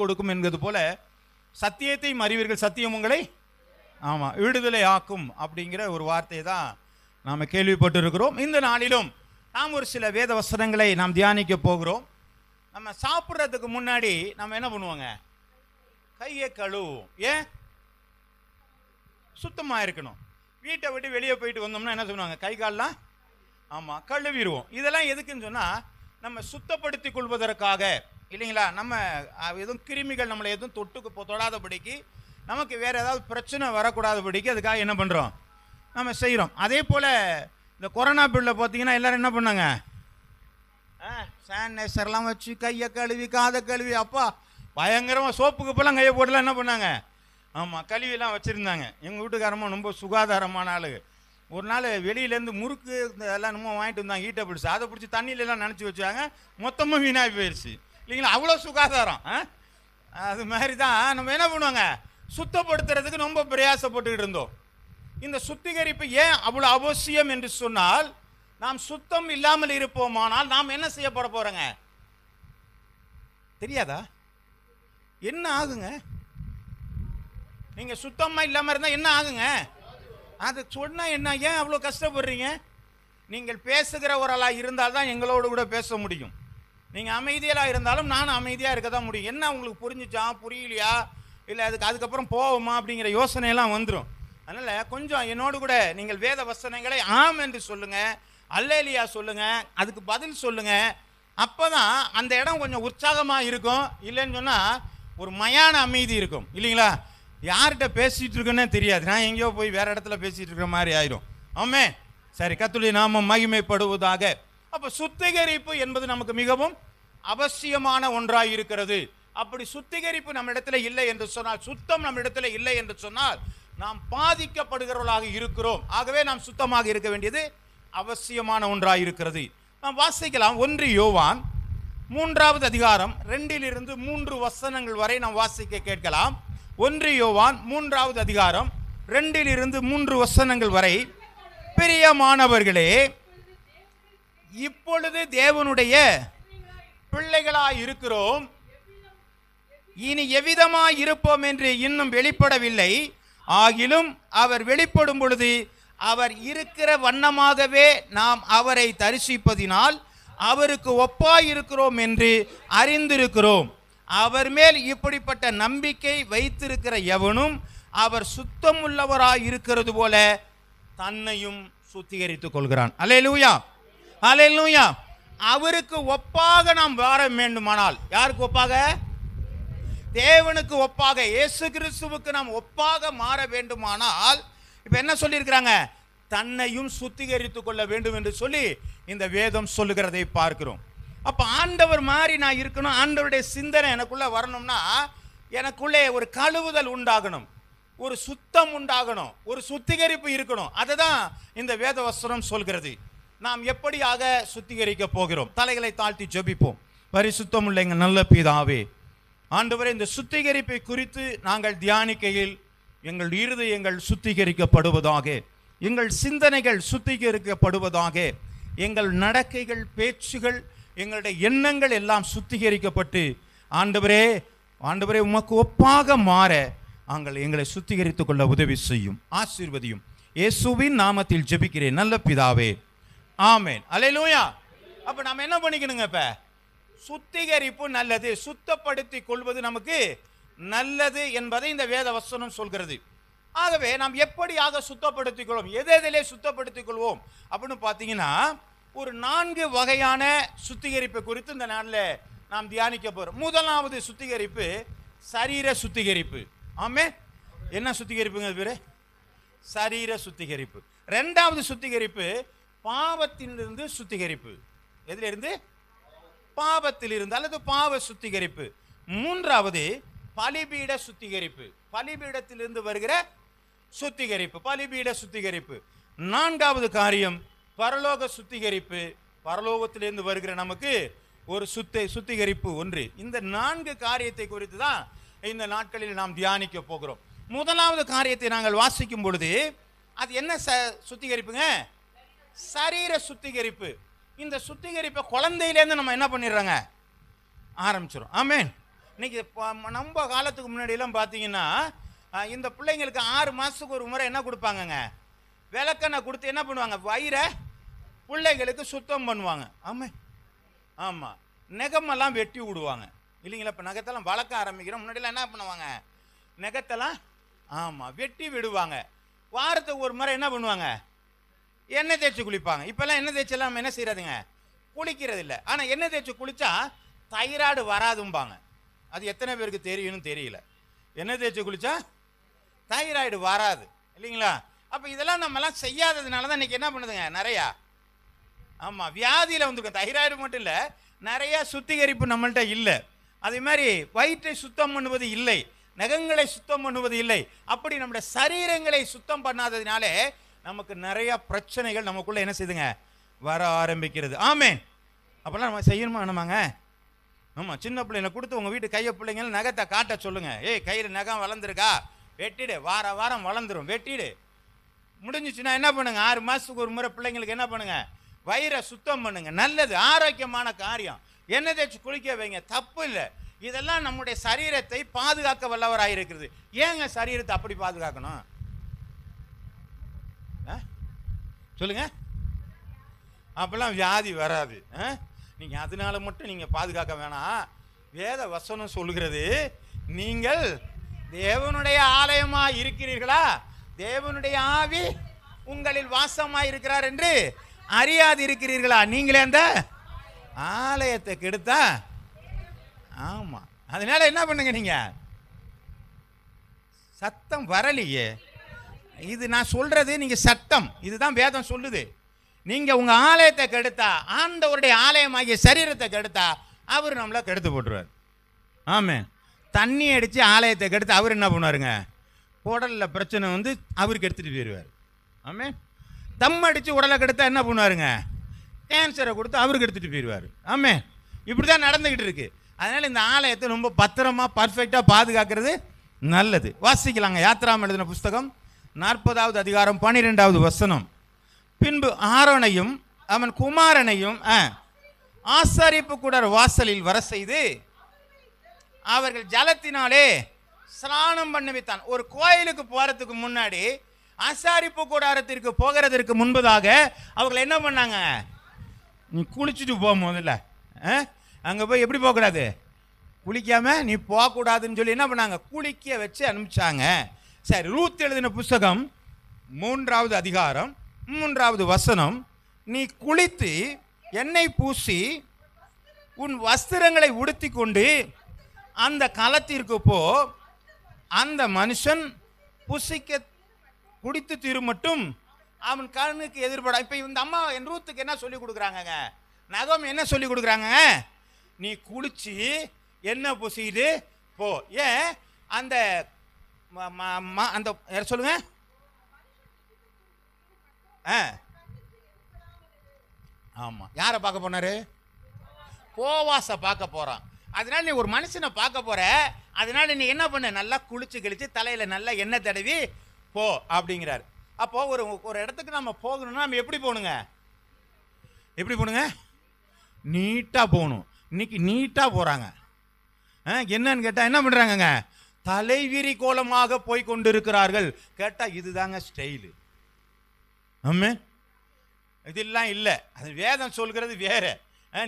கொடுக்கும் என்கிறது போல சத்தியத்தையும் அறிவீர்கள், சத்தியம் உங்களை விடுதலை ஆக்கும் அப்படிங்கிற ஒரு வார்த்தையை தான் நாம் கேள்விப்பட்டு இருக்கிறோம். இந்த நாளிலும் நாம் ஒரு சில வேத வசனங்களை நாம் தியானிக்க போகிறோம். நம்ம சாப்பிட்றதுக்கு முன்னாடி நம்ம என்ன பண்ணுவோங்க? கையை கழுவுவோம். ஏன்? சுத்தமாக இருக்கணும். வீட்டை விட்டு வெளியே போயிட்டு வந்தோம்னா என்ன சொல்லுவாங்க? கை கால்லாம் கழுவிடுவோம். இதெல்லாம் எதுக்குன்னு சொன்னால் நம்ம சுத்தப்படுத்தி கொள்வதற்காக, இல்லைங்களா? நம்ம எதுவும் கிருமிகள் நம்மளை எதுவும் தொடாதபடிக்கு, நமக்கு வேறு ஏதாவது பிரச்சனை வரக்கூடாதபடிக்கு அதுக்காக என்ன பண்ணுறோம்? நம்ம செய்கிறோம். அதே போல் இந்த கொரோனா பீரியடில் பார்த்தீங்கன்னா எல்லோரும் என்ன பண்ணாங்க? சானிடைசர்லாம் வச்சு கையை கழுவி காதை கழுவி பயங்கரமாக சோப்புக்கு இப்போலாம் கையை போட்டுலாம் என்ன பண்ணாங்க? கழுவிலாம் வச்சுருந்தாங்க. எங்கள் வீட்டுக்காரமாக ரொம்ப சுகாதாரமான ஆளு. ஒரு நாள் வெளியிலேருந்து முறுக்கு எல்லாம் நம்ம வாங்கிட்டு வந்தாங்க, ஈட்டை பிடிச்சி அதை பிடிச்சி தண்ணியிலலாம் நினச்சி வச்சாங்க, மொத்தமாக வீணாகி போயிடுச்சு. இல்லைங்களா? அவ்வளோ சுகாதாரம். அது மாதிரி தான் நம்ம என்ன பண்ணுவாங்க? சுத்தப்படுத்துறதுக்கு ரொம்ப பிரயாசப்பட்டுக்கிட்டு இருந்தோம். இந்த சுத்திகரிப்பு ஏன் அவ்வளோ அவசியம் என்று சொன்னால், நாம் சுத்தம் இல்லாமல் இருப்போமானால் நாம் என்ன செய்யப்பட போகிறோங்க? தெரியாதா? என்ன ஆகுங்க? நீங்கள் சுத்தமாக இல்லாமல் இருந்தால் என்ன ஆகுங்க? அது சொன்னால் என்ன? ஏன் அவ்வளோ கஷ்டப்படுறீங்க? நீங்கள் பேசுகிறவர்களாக இருந்தால் தான் எங்களோடு கூட பேச முடியும். நீங்கள் அமைதியாக இருந்தாலும் நானும் அமைதியாக இருக்க தான் முடியும். என்ன உங்களுக்கு புரிஞ்சிச்சா புரியலையா, இல்லை அதுக்கப்புறம் போவோமா அப்படிங்கிற யோசனையெல்லாம் வந்துடும். அதனால் கொஞ்சம் என்னோடு கூட நீங்கள் வேத வசனங்களை ஆம் என்று சொல்லுங்கள், அல்லேலியா சொல்லுங்கள், அதுக்கு பதில் சொல்லுங்கள். அப்போ தான் அந்த இடம் கொஞ்சம் உற்சாகமாக இருக்கும். இல்லைன்னு சொன்னால் ஒரு மயான அமைதி இருக்கும். இல்லைங்களா? யார்கிட்ட பேசிகிட்டு இருக்குன்னே தெரியாது. நான் எங்கேயோ போய் வேறு இடத்துல பேசிகிட்டு இருக்கிற மாதிரி ஆயிடும். ஆமே. சரி, கர்த்தருடைய நாமம் மகிமைப்படுவதாக. அப்போ சுத்திகரிப்பு என்பது நமக்கு மிகவும் அவசியமான ஒன்றாக இருக்கிறது. அப்படி சுத்திகரிப்பு நம்ம இடத்துல இல்லை என்று சொன்னால், சுத்தம் நம்ம இடத்துல இல்லை என்று சொன்னால் நாம் பாதிக்கப்படுகிறவர்களாக இருக்கிறோம். ஆகவே நாம் சுத்தமாக இருக்க வேண்டியது அவசியமான ஒன்றாக இருக்கிறது. நாம் வாசிக்கலாம். 1 யோவான் 3வது அதிகாரம் 2 to 3 வசனங்கள் வரை நாம் வாசிக்க கேட்கலாம். 1 யோவான் 3வது அதிகாரம் 2 to 3 வசனங்கள் வரை. பிரியமானவர்களே, இப்பொழுது தேவனுடைய பிள்ளைகளாய் இருக்கிறோம், இனி எவ்விதமாய் இருப்போம் என்று இன்னும் வெளிப்படவில்லை. ஆகிலும் அவர் வெளிப்படும் பொழுது அவர் இருக்கிற வண்ணமாகவே நாம் அவரை தரிசிப்பதினால் அவருக்கு ஒப்பாய் இருக்கிறோம் என்று அறிந்திருக்கிறோம். அவர் மேல் இப்படிப்பட்ட நம்பிக்கை வைத்திருக்கிற எவனும் அவர் சுத்தம் உள்ளவராய் இருக்கிறது போல தன்னையும் சுத்திகரித்துக் கொள்கிறான். அல்லேலூயா, அல்லேலூயா. அவருக்கு ஒப்பாக நாம் வாழ வேண்டுமானால், யாருக்கு ஒப்பாக? தேவனுக்கு ஒப்பாக, இயேசு கிறிஸ்துவுக்கு நாம் ஒப்பாக மாற வேண்டுமானால் இப்ப என்ன சொல்லியிருக்கிறாங்க? தன்னையும் சுத்திகரித்துக் கொள்ள வேண்டும் என்று சொல்லி இந்த வேதம் சொல்லுகிறதை பார்க்கிறோம். அப்ப ஆண்டவர் மாதிரி நான் இருக்கணும், ஆண்டவருடைய சிந்தனை எனக்குள்ள வரணும்னா எனக்குள்ளே ஒரு கழுவுதல் உண்டாகணும், ஒரு சுத்தம் உண்டாகணும், ஒரு சுத்திகரிப்பு இருக்கணும். அதுதான் இந்த வேத வசனம் சொல்கிறது. நாம் எப்படியாக சுத்திகரிக்க போகிறோம்? தலைகளை தாழ்த்தி ஜெபிப்போம். பரிசுத்தம் உள்ள எங்கள் நல்ல பிதாவே, ஆண்டவரே, இந்த சுத்திகரிப்பை குறித்து நாங்கள் தியானிக்கையில் எங்கள் இருதயங்கள் சுத்திகரிக்கப்படுவதாக, எங்கள் சிந்தனைகள் சுத்திகரிக்கப்படுவதாக, எங்கள் நடக்கைகள், பேச்சுகள், எங்களுடைய எண்ணங்கள் எல்லாம் சுத்திகரிக்கப்பட்டு ஆண்டவரே, ஆண்டவரே, உமக்கு ஒப்பாக மாற நாங்கள் எங்களை சுத்திகரித்துக் கொள்ள உதவி செய்யும், ஆசீர்வதியும். இயேசுவின் நாமத்தில் ஜெபிக்கிறேன் நல்ல பிதாவே, ஆமென். அல்லேலூயா. அப்ப நாம என்ன பண்ணிக்கணுங்க? இப்ப சுத்திகரிப்பு நல்லது, சுத்தப்படுத்தி கொள்வது நமக்கு நல்லது என்பதை இந்த வேத வசனம் சொல்கிறது. ஆகவே நாம் எப்படியாக சுத்தப்படுத்திக் கொள்வோம், எதிலே சுத்தப்படுத்திக் கொள்வோம் அப்படின்னு பார்த்தீங்கன்னா, ஒரு 4 வகையான சுத்திகரிப்பு குறித்து இந்த நாளில் நாம் தியானிக்க போகிறோம். முதலாவது சுத்திகரிப்பு சரீர சுத்திகரிப்பு. ஆமே. என்ன சுத்திகரிப்புங்க பேரு? சரீர சுத்திகரிப்பு. 2வது சுத்திகரிப்பு பாவத்திலிருந்து சுத்திகரிப்பு. எதிலிருந்து? பாவத்திலிருந்து அல்லது பாவ சுத்திகரிப்பு. 3வது பலிபீட சுத்திகரிப்பு, பலிபீடத்திலிருந்து வருகிற சுத்திகரிப்பு, பலிபீட சுத்திகரிப்பு. 4வது காரியம் பரலோக சுத்திகரிப்பு, பரலோகத்திலிருந்து வருகிற நமக்கு ஒரு சுத்திகரிப்பு ஒன்று. இந்த 4 காரியத்தை குறித்து தான் இந்த நாட்களில் நாம் தியானிக்க போகிறோம். முதலாவது காரியத்தை நாங்கள் வாசிக்கும் பொழுது அது என்ன சுத்திகரிப்புங்க? சரீர சுத்திகரிப்பு. இந்த சுத்திகரிப்பை குழந்தையிலேருந்து நம்ம என்ன பண்ணிடுறோங்க? ஆரம்பிச்சிடும். ஆமென். இன்னைக்கு நம்ம காலத்துக்கு முன்னாடியெல்லாம் பார்த்தீங்கன்னா இந்த பிள்ளைங்களுக்கு 6 மாதத்துக்கு ஒரு முறை என்ன கொடுப்பாங்கங்க, விளக்கெண்ணெய் கொடுத்து என்ன பண்ணுவாங்க, வயிறை பிள்ளைங்களுக்கு சுத்தம் பண்ணுவாங்க. ஆமாம், நெகமெல்லாம் வெட்டி விடுவாங்க இல்லைங்களா? இப்போ நகத்தெல்லாம் வளர்க்க ஆரம்பிக்கிறோம். முன்னாடியெல்லாம் என்ன பண்ணுவாங்க, நெகத்தெல்லாம் வெட்டி விடுவாங்க. வாரத்துக்கு ஒரு முறை என்ன பண்ணுவாங்க, எண்ணெய் தேய்ச்சி குளிப்பாங்க. இப்போல்லாம் எண்ணெய் தேய்ச்செல்லாம் நம்ம என்ன செய்யறதுங்க, குளிக்கிறது இல்லை. ஆனால் எண்ணெய் தேய்ச்சி குளித்தா தைராய்டு வராதும்பாங்க. அது எத்தனை பேருக்கு தெரியும்னு தெரியல. எண்ணெய் தேய்ச்சி குளித்தா தைராய்டு வராது இல்லைங்களா? அப்போ இதெல்லாம் நம்மலாம் செய்யாததுனால தான் இன்றைக்கி என்ன பண்ணுதுங்க, நிறையா வியாதியில் வந்துருக்கோம். தைராய்டு மட்டும் இல்லை, நிறையா சுத்திகரிப்பு நம்மள்கிட்ட இல்லை. அதே மாதிரி வயிற்றை சுத்தம் பண்ணுவது இல்லை, நகங்களை சுத்தம் பண்ணுவது இல்லை. அப்படி நம்முடைய சரீரங்களை சுத்தம் பண்ணாததுனாலே நமக்கு நிறைய பிரச்சனைகள் நமக்குள்ள என்ன செய்யுதுங்க, வர ஆரம்பிக்கிறது. ஆமென். அப்பெல்லாம் நம்ம செய்யணுமா வேணுமாங்க? ஆமாம், சின்ன பிள்ளைங்களை கொடுத்து உங்கள் வீட்டு கையை பிள்ளைங்க நகத்தை காட்ட சொல்லுங்க. ஏய், கையில் நகம் வளர்ந்துருக்கா, வெட்டிடு, வாரம் வளர்ந்துடும், வெட்டிடு. முடிஞ்சிச்சுன்னா என்ன பண்ணுங்க, 6 மாதத்துக்கு ஒரு முறை பிள்ளைங்களுக்கு என்ன பண்ணுங்க, வயிறை சுத்தம் பண்ணுங்க. நல்லது, ஆரோக்கியமான காரியம். எண்ணெய் தேய்ச்சி குளிக்க வைங்க, தப்பு இல்லை. இதெல்லாம் நம்முடைய சரீரத்தை பாதுகாக்க வல்லவராக இருக்கிறது. ஏங்க சரீரத்தை அப்படி பாதுகாக்கணும் சொல்லுங்க? அப்பெல்லாம் வியாதி வராது. நீங்க அதனால மட்டும் நீங்க பாதுகாக்க வேணாம். வேத வசனம் சொல்லுகிறது, நீங்கள் தேவனுடைய ஆலயமா இருக்கிறீர்களா, தேவனுடைய ஆவி உங்களில் வாசமா இருக்கிறார் என்று அறியாது இருக்கிறீர்களா? நீங்களே அந்த ஆலயத்தை கெடுத்தா. ஆமா, அதனால என்ன பண்ணுங்க, நீங்க சத்தம் வரலையே. இது நான் சொல்றது நீங்க சட்டம், இதுதான் வேதம் சொல்லுது. நீங்க உங்க ஆலயத்தை கெடுத்தா, ஆண்டவருடைய ஆலயமாகிய சரீரத்தை கெடுத்தா அவர் நம்மள கெடுத்து போட்டுருவார். ஆமென். தண்ணி அடிச்சு ஆலயத்தை கெடுத்து அவர் என்ன பண்ணுவாருங்க, உடல்ல பிரச்சனை வந்து அவருக்கு எடுத்துட்டு போயிடுவார். ஆமென். தம் அடிச்சு உடலை கெடுத்தா என்ன பண்ணுவாருங்க, கேன்சரை கொடுத்து அவருக்கு எடுத்துட்டு போயிடுவார். ஆமென். இப்படிதான் நடந்துகிட்டு இருக்கு. அதனால இந்த ஆலயத்தை ரொம்ப பத்திரமா பர்ஃபெக்டா பாதுகாக்கிறது நல்லது. வாசிக்கலாங்க. யாத்திராகமம் எழுதின புஸ்தகம் 40வது அதிகாரம் 12வது வசனம். பின்பு ஆரோனையும் அவன் குமாரனையும் ஆசாரிப்பு கூடார வாசலில் வர செய்து அவர்கள் ஜலத்தினாலே ஸ்நானம் பண்ண வைத்தான். ஒரு கோயிலுக்கு போறதுக்கு முன்னாடி, ஆசாரிப்பு கூடாரத்திற்கு போகிறதற்கு முன்பதாக அவர்கள் என்ன பண்ணாங்க, நீ குளிச்சுட்டு போ, முதல்ல அங்கே போய் எப்படி போகக்கூடாது, குளிக்காம நீ போகக்கூடாதுன்னு சொல்லி என்ன பண்ணாங்க, குளிக்க வச்சு அனுப்பிச்சாங்க. சரி, ரூத் எழுதின புஸ்தகம் 3வது அதிகாரம் 3வது வசனம். நீ குளித்து எண்ணெய் பூசி உன் வஸ்திரங்களை உடுத்தி கொண்டு அந்த களத்திற்கு போ, அந்த மனுஷன் புசிக்க குடித்து தீருமட்டும் அவன் கண்ணுக்கு எதிர்பட. இப்போ இந்த அம்மா என் ரூத்துக்கு என்ன சொல்லி கொடுக்குறாங்க, நகம் என்ன சொல்லி கொடுக்குறாங்க, நீ குளிச்சு எண்ணெய் பூசிட்டு போ. ஏன் அந்த அந்த சொல்லுங்க, ஆமா, யாரை பார்க்க போனாரு, போவாச பார்க்க போறான். அதனால நீ ஒரு மனுஷனை பார்க்க போற, அதனால நீ என்ன பண்ண, நல்லா குளிச்சு கிழிச்சு தலையில நல்லா எண்ணெய் தடவி போ அப்படிங்கிறாரு. அப்போ ஒரு இடத்துக்கு நம்ம போகணும்னா நம்ம எப்படி போகணுங்க, எப்படி போகணுங்க, நீட்டா போகணும். இன்னைக்கு நீட்டா போறாங்க. என்னன்னு கேட்டா என்ன பண்றாங்க, தலைவிரி கோலமாக போய் கொண்டு இருக்கிறார்கள். கேட்டா இதுதாங்க ஸ்டைலு. ஆமென். இதெல்லாம் இல்லை, அது வேதம் சொல்கிறது வேற.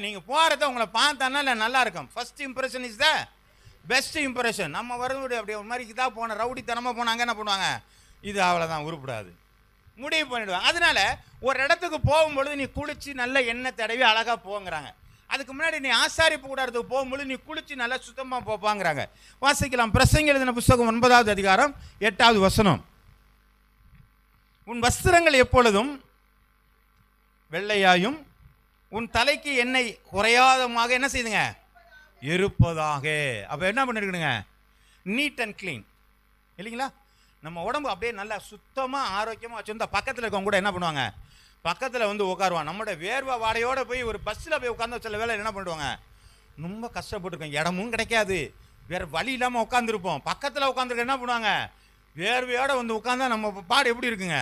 நீங்க போறத உங்களை பார்த்தானா இல்லை நல்லா இருக்கும். First impression is the best impression. நம்ம வரது அப்படி ஒரு மாதிரி இதாக போன ரவுடித்தனமா போனாங்க என்ன பண்ணுவாங்க, இது அவ்வளோதான், உருப்படாது, முடிவு பண்ணிடுவாங்க. அதனால ஒரு இடத்துக்கு போகும்பொழுது நீ குளிச்சு நல்ல எண்ணெய் தடவி அழகா போங்கிறாங்க. அதுக்கு முன்னாடி நீ ஆசாரிப்பு கூடாரத்துக்கு போகும்போது நீ குளிச்சு நல்லா சுத்தமா போப்பாங்கிறாங்க. வாசிக்கலாம். பிரசங்கி எழுதின புஸ்தகம் 9வது அதிகாரம் 8வது வசனம். உன் வஸ்திரங்கள் எப்பொழுதும் வெள்ளையாயும் உன் தலைக்கு எண்ணெய் குறையாதமாக என்ன செய்யுதுங்க, இருப்பதாக. அப்ப என்ன பண்ணிருக்கணுங்க, நீட் அண்ட் கிளீன் இல்லைங்களா? நம்ம உடம்பு அப்படியே நல்லா சுத்தமா ஆரோக்கியமா வச்சிருந்தா பக்கத்தில் இருக்கவங்க கூட என்ன பண்ணுவாங்க, பக்கத்தில் வந்து உட்காருவான். நம்மளோட வேர்வை வாடையோட போய் ஒரு பஸ்ஸில் போய் உட்காந்து சில வேலை என்ன பண்ணுவாங்க, ரொம்ப கஷ்டப்பட்டுருக்கோம், இடமும் கிடைக்காது, வேற வழி இல்லாமல் உட்காந்துருப்போம். பக்கத்தில் உட்காந்துருக்க என்ன பண்ணுவாங்க, வேர்வையோட வந்து உட்காந்தா நம்ம பாடு எப்படி இருக்குங்க,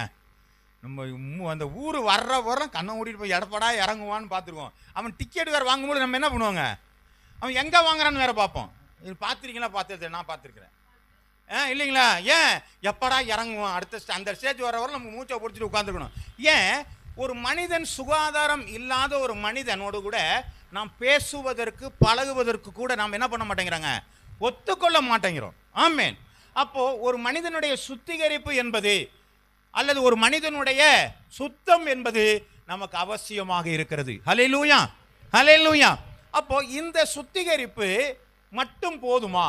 நம்ம அந்த ஊர் வர்ற கண்ணை மூடிட்டு போய் எடப்படா இறங்குவான்னு பார்த்துருவோம். அவன் டிக்கெட் வேறு வாங்கும்போது நம்ம என்ன பண்ணுவாங்க, அவன் எங்கே வாங்குறான்னு வேற பார்ப்போம் இது பார்த்துருக்கீங்களா? பார்த்துருக்கேன், நான் பார்த்துருக்கிறேன். இல்லைங்களா? ஏன் எப்படா இறங்குவோம் அடுத்த அந்த ஸ்டேஜ் வர வரை நம்ம மூச்சை பிடிச்சிட்டு உட்காந்துக்கணும். ஏன் ஒரு மனிதன் சுகாதாரம் இல்லாத ஒரு மனிதனோடு கூட நாம் பேசுவதற்கு பழகுவதற்கு கூட நாம் என்ன பண்ண மாட்டேங்கிறாங்க? ஒத்துக்கொள்ள மாட்டேங்கிறோம். ஆமேன். அப்போ ஒரு மனிதனுடைய சுத்திகரிப்பு என்பது அல்லது ஒரு மனிதனுடைய சுத்தம் என்பது நமக்கு அவசியமாக இருக்கிறது. ஹல்லேலூயா, ஹல்லேலூயா. அப்போ இந்த சுத்திகரிப்பு மட்டும் போதுமா?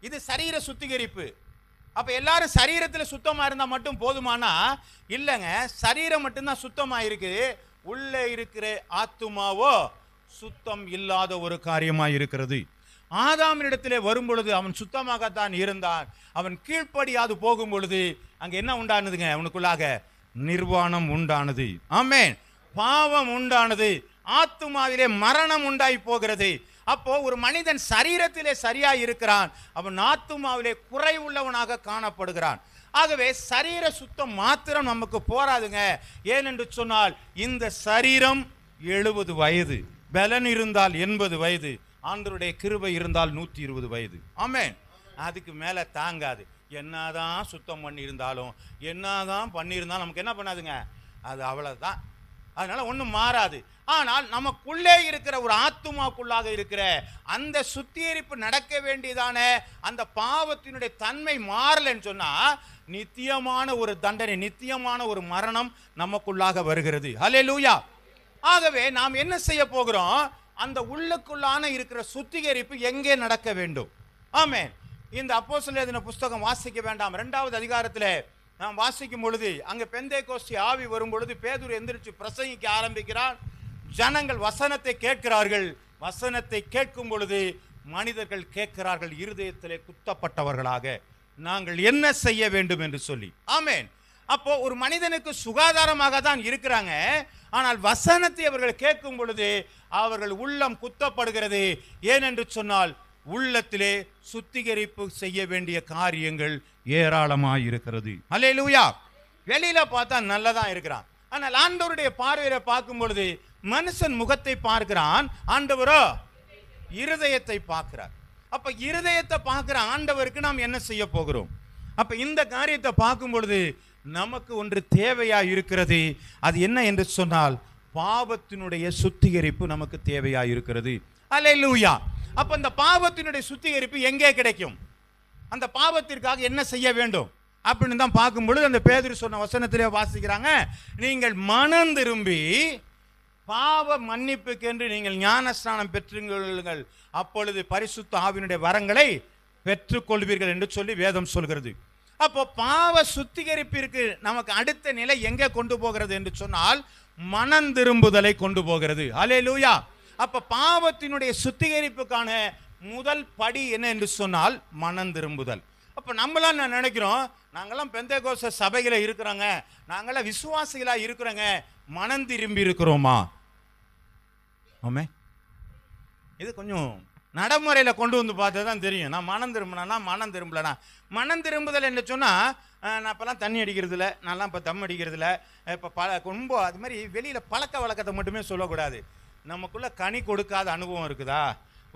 இது சரீர சுத்திகரிப்பு. அப்ப எல்லாரும் சரீரத்தில் சுத்தமா இருந்தா மட்டும் போதுமானா இல்லைங்க. சரீரம் மட்டும்தான் சுத்தமா இருக்கு, உள்ளே இருக்கிற ஆத்துமாவோ சுத்தம் இல்லாத ஒரு காரியமா இருக்கிறது. ஆதாமினிடத்திலே வரும் பொழுது அவன் சுத்தமாகத்தான் இருந்தான். அவன் கீழ்ப்படியாது போகும் பொழுது அங்க என்ன உண்டானதுங்க? அவனுக்குள்ளாக நிர்வாணம் உண்டானது. ஆமென். பாவம் உண்டானது. ஆத்துமாவிலே மரணம் உண்டாய் போகிறது. அப்போ ஒரு மனிதன் சரீரத்திலே சரியா இருக்கிறான், அவன் ஆத்துமாவிலே குறை உள்ளவனாக காணப்படுகிறான். ஆகவே சரீர சுத்தம் மாத்திரம் நமக்கு போராதுங்க. ஏனென்று சொன்னால் இந்த சரீரம் 70 வயது, பலன் இருந்தால் 80 வயது, ஆண்டவருடைய கிருபை இருந்தால் 120 வயது. ஆமென். அதுக்கு மேலே தாங்காது. என்னதான் சுத்தம் பண்ணியிருந்தாலும் என்னதான் பண்ணியிருந்தாலும் நமக்கு என்ன பண்ணாதுங்க? அது அவ்வளோதான். அதனால ஒன்றும் மாறாது. ஆனால் நமக்குள்ளே இருக்கிற ஒரு ஆத்துமாக்குள்ளாக இருக்கிற அந்த சுத்திகரிப்பு நடக்க வேண்டியதான அந்த பாவத்தினுடைய தன்மை மாறலன்னு சொன்னா நித்தியமான ஒரு தண்டனை, நித்தியமான ஒரு மரணம் நமக்குள்ளாக வருகிறது. ஹல்லேலூயா. ஆகவே நாம் என்ன செய்ய போகிறோம்? அந்த உள்ளுக்குள்ளான இருக்கிற சுத்திகரிப்பு எங்கே நடக்க வேண்டும்? ஆமென். இந்த அப்போஸ்தலர் எழுதின புஸ்தகம் வாசிக்க வேண்டாம், 2வது அதிகாரத்தில் நாம் வாசிக்கும் பொழுது அங்கே பெந்தேகோஸ்து ஆவி வரும் பொழுது பேதுரு எந்திரிச்சு பிரசங்கிக்க ஆரம்பிக்கிறார். ஜனங்கள் வசனத்தை கேட்கிறார்கள். வசனத்தை கேட்கும் பொழுது மனிதர்கள் கேட்கிறார்கள் இருதயத்திலே குத்தப்பட்டவர்களாக, நாங்கள் என்ன செய்ய வேண்டும் என்று சொல்லி. ஆமென். அப்போ ஒரு மனிதனுக்கு சுகாதாரமாக தான் இருக்கிறாங்க, ஆனால் வசனத்தை அவர்கள் கேட்கும் பொழுது அவர்கள் உள்ளம் குத்தப்படுகிறது. ஏனென்று சொன்னால் உள்ளத்திலே சுத்திகரிப்பு செய்ய வேண்டிய காரியங்கள் ஏராளமாக இருக்கிறது. ஹல்லேலூயா. வெளியில பார்த்தா நல்லதா இருக்கிறான், ஆனால் ஆண்டவருடைய பார்வையில பார்க்கும் பொழுது மனுஷன் முகத்தை பார்க்கிறான், ஆண்டவரோ இருதயத்தை பார்க்கிறார். அப்ப இருதயத்தை பார்க்கிற ஆண்டவருக்கு நாம் என்ன செய்ய போகிறோம்? அப்ப இந்த காரியத்தை பார்க்கும் பொழுது நமக்கு ஒன்று தேவையா இருக்கிறது. அது என்ன என்று சொன்னால் பாவத்தினுடைய சுத்திகரிப்பு நமக்கு தேவையா இருக்கிறது. ஹல்லேலூயா. அப்ப இந்த பாவத்தினுடைய சுத்திகரிப்பு எங்கே கிடைக்கும்? அந்த பாவத்திற்காக என்ன செய்ய வேண்டும் அப்படின்னு தான் பார்க்கும் பொழுது அந்த பேதுரு சொன்ன வசனத்திலே வாசிக்கிறாங்க, நீங்கள் மனம் திரும்பி பாவ மன்னிப்புக்கென்று நீங்கள் ஞானஸ்நானம் பெற்றுங்கள், அப்பொழுது பரிசுத்த ஆவியினுடைய வரங்களை பெற்றுக்கொள்வீர்கள் என்று சொல்லி வேதம் சொல்கிறது. அப்போ பாவ சுத்திகரிப்பிற்கு நமக்கு அடுத்த நிலை எங்கே கொண்டு போகிறது என்று சொன்னால் மனம் திரும்புதலை கொண்டு போகிறது. ஹல்லேலூயா. அப்ப பாவத்தினுடைய சுத்திகரிப்புக்கான முதல் படி என்ன என்று சொன்னால் மனம் திரும்புதல். அப்ப நம்மளாம் நான் நினைக்கிறோம், நாங்களாம் பெந்தேகோஸ்து சபையில இருக்கிறோங்க, நாங்களாம் விசுவாசிகளா இருக்கிறோங்க, மனம் திரும்பி இருக்கிறோமா? ஆமே. இது கொஞ்சம் நடைமுறையில் கொண்டு வந்து பார்த்தா தான் தெரியும். நான் மனம் திரும்பினா மனம் திரும்பலனா. மனம் திரும்புதல் என்ன சொன்னால், நான் இப்போலாம் தண்ணி அடிக்கிறது இல்லை, நான்லாம் இப்போ தம் அடிக்கிறது இல்லை, இப்போ ரொம்ப அது மாதிரி வெளியில் பழக்க வழக்கத்தை மட்டுமே சொல்லக்கூடாது. நமக்குள்ளே கனி கொடுக்காத அனுபவம் இருக்குதா,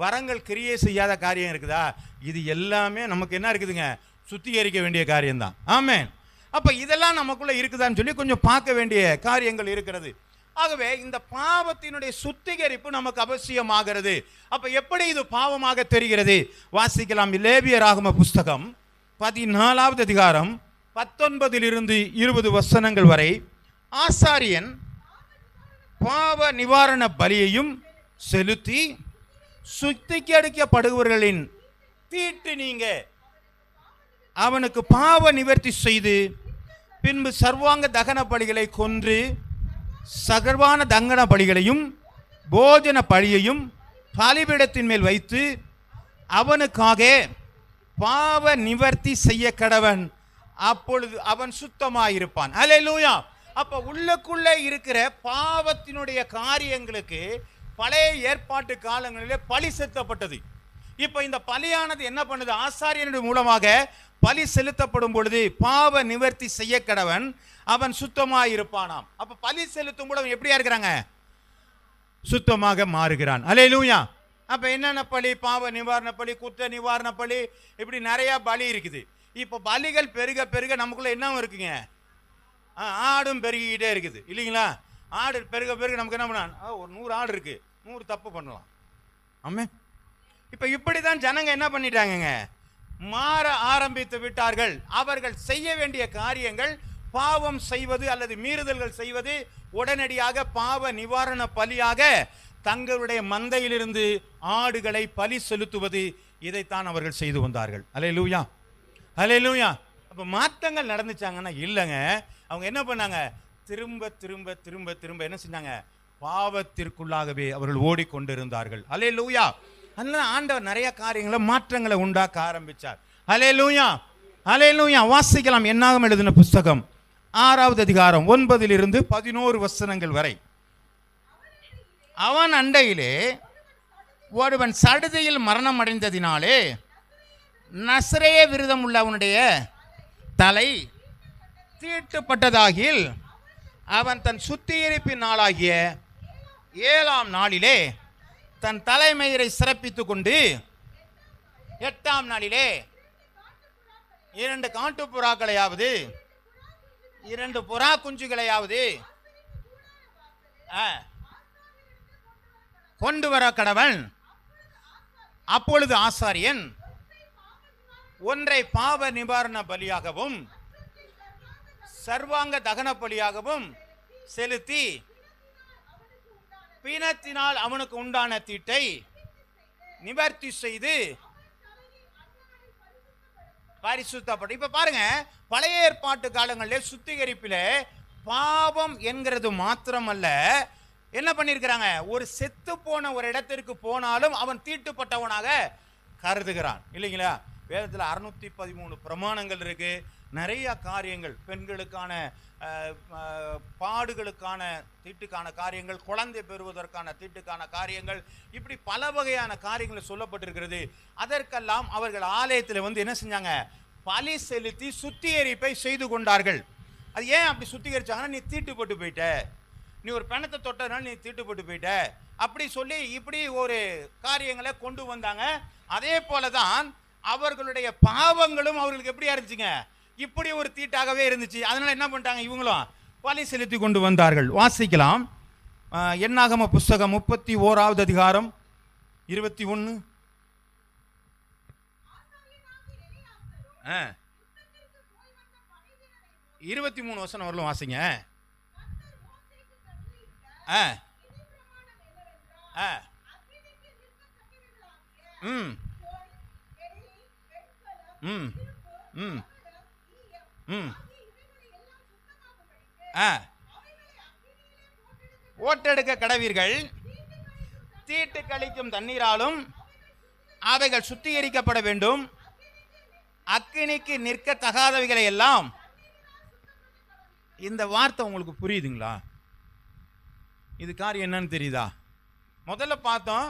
வரங்கள் கிரியை செய்யாத காரியம் இருக்குதா, இது எல்லாமே நமக்கு என்ன இருக்குதுங்க? சுத்திகரிக்க வேண்டிய காரியம்தான். ஆமென். அப்போ இதெல்லாம் நமக்குள்ளே இருக்குதான்னு சொல்லி கொஞ்சம் பார்க்க வேண்டிய காரியங்கள் இருக்கிறது. ஆகவே இந்த பாவத்தினுடைய சுத்திகரிப்பு நமக்கு அவசியமாகிறது. அப்ப எப்படி இது பாவமாக தெரிகிறது? வாசிக்கலாம். லேவியராகம புஸ்தகம் 14வது அதிகாரம் 19 to 20 வசனங்கள் வரை. ஆசாரியன் பாவ நிவாரண பலியையும் செலுத்தி சுத்திகரிக்கப்படுபவர்களின் தீட்டு நீங்க அவனுக்கு பாவ நிவர்த்தி செய்து பின்பு சர்வாங்க தகன பலிகளை கொன்று சகர்வான தங்கன பலிகளையும் போஜன பலியையும் பலிபீடத்தின் மேல் வைத்து அவனுக்காக பாவ நிவர்த்தி செய்ய கடவன், அப்பொழுது அவன் சுத்தமாயிருப்பான். ஹல்லேலூயா. அப்ப உள்ளுக்குள்ளே இருக்கிற பாவத்தினுடைய காரியங்களுக்கு பழைய ஏற்பாட்டு காலங்களிலே பலி செலுத்தப்பட்டது. இப்ப இந்த பலியானது என்ன பண்ணுது? ஆசாரியனுடைய மூலமாக பலி செலுத்தப்படும் பொழுது பாவ நிவர்த்தி செய்ய கடவன், அவன் சுத்தமாக இருப்பானாம். அப்ப பலி செலுத்தும் பொழுது எப்படியா இருக்கிறாங்க? சுத்தமாக மாறுகிறான். ஹல்லேலூயா. அப்போ என்னென்ன பலி? பாவ நிவாரண பலி, குற்ற நிவாரண பலி, இப்படி நிறையா பலி இருக்குது. இப்போ பலிகள் பெருக பெருக நமக்குள்ளே என்னவும் இருக்குங்க, ஆடும் பெருகிக்கிட்டே இருக்குது இல்லைங்களா? ஆடு பெருக பெருக நமக்கு என்ன பண்ண, ஒரு 100 ஆடு இருக்குது, 100 தப்பு பண்ணலாம். ஆமே. இப்போ இப்படி தான் ஜனங்க என்ன பண்ணிட்டாங்கங்க, மாற ஆரம்பித்து விட்டார்கள். அவர்கள் செய்ய வேண்டிய காரியங்கள் பாவம் செய்வது அல்லது மீறுதல்கள் செய்வது, உடனடியாக பாவ நிவாரண பலியாக தங்களுடைய மந்தையிலிருந்து ஆடுகளை பலி செலுத்துவது, இதைத்தான் அவர்கள் செய்து வந்தார்கள். அல்லேலூயா, அல்லேலூயா. அப்போ மாற்றங்கள் நடந்துச்சாங்கன்னா இல்லைங்க. அவங்க என்ன பண்ணாங்க, திரும்ப திரும்ப திரும்ப திரும்ப என்ன செஞ்சாங்க, பாவத்திற்குள்ளாகவே அவர்கள் ஓடிக்கொண்டிருந்தார்கள். அல்லேலூயா. அதனால ஆண்டவர் நிறைய காரியங்களை மாற்றங்களை உண்டாக்க ஆரம்பிச்சார். அல்லேலூயா, அல்லேலூயா. வாசிக்கலாம் என்னாகும் எழுதின புஸ்தகம் 6வது அதிகாரம் 9 to 11 வசனங்கள் வரை. அவன் அண்டையிலே ஒருவன் சடுதியில் மரணம் அடைந்ததினாலே நசரேய விரதம் உள்ள அவனுடைய தலை தீட்டுப்பட்டதாகில் அவன் தன் சுத்திகரிப்பின் நாளாகிய 7ஆம் நாளிலே தன் தலைமயிரை சிறப்பித்துக் கொண்டு 8ஆம் நாளிலே 2 காட்டுப்புறாக்களையாவது 2 புறா குஞ்சுகளையாவது கொண்டு வர கடவன். அப்பொழுது ஆசாரியன் ஒன்றை பாவ நிவாரண பலியாகவும் சர்வாங்க தகன பலியாகவும் செலுத்தி பிணத்தினால் அவனுக்கு உண்டான தீட்டை நிவர்த்தி செய்து பரிசுத்தப்பட்டு. இப்ப பாருங்க, பழைய ஏற்பாட்டு காலங்களிலே சுத்திகரிப்பில் பாவம் என்கிறது மாத்திரமல்ல, என்ன பண்ணியிருக்கிறாங்க, ஒரு செத்து போன ஒரு இடத்திற்கு போனாலும் அவன் தீட்டுப்பட்டவனாக கருதுகிறான் இல்லைங்களா? வேதத்தில் 613 பிரமாணங்கள் இருக்கு. நிறைய காரியங்கள், பெண்களுக்கான பாடுகளுக்கான தீட்டுக்கான காரியங்கள், குழந்தை பெறுவதற்கான தீட்டுக்கான காரியங்கள், இப்படி பல வகையான காரியங்கள் சொல்லப்பட்டிருக்கிறது. அதற்கெல்லாம் அவர்கள் ஆலயத்தில் வந்து என்ன செஞ்சாங்க, பலி செலுத்தி சுத்திகரிப்பை செய்து கொண்டார்கள். அது ஏன் அப்படி சுத்திகரிச்சாங்கன்னா, நீ தீட்டுப்பட்டு போயிட்ட, நீ ஒரு பணத்தை தொட்டதுனால நீ தீட்டுப்பட்டு போயிட்ட, அப்படி சொல்லி இப்படி ஒரு காரியங்களை கொண்டு வந்தாங்க. அதே போலதான் அவர்களுடைய பாவங்களும் அவர்களுக்கு எப்படியா இருந்துச்சுங்க, இப்படி ஒரு தீட்டாகவே இருந்துச்சு. அதனால என்ன பண்ணிட்டாங்க, இவங்களும் பலி செலுத்தி கொண்டு வந்தார்கள். வாசிக்கலாம் என்னாகம புஸ்தகம் 31வது அதிகாரம் 21 23 வசனம் வரலும் வாசிங்க. ஓட்டெடுக்க கடவீர்கள், தீட்டு கழிக்கும் தண்ணீராலும் அவைகள் சுத்திகரிக்கப்பட வேண்டும், அக்கினிக்கு நிற்க தகாதவைகளை எல்லாம். இந்த வார்த்தை உங்களுக்கு புரியுதுங்களா? இது காரியம் என்னன்னு தெரியுதா? முதல்ல பார்த்தோம்,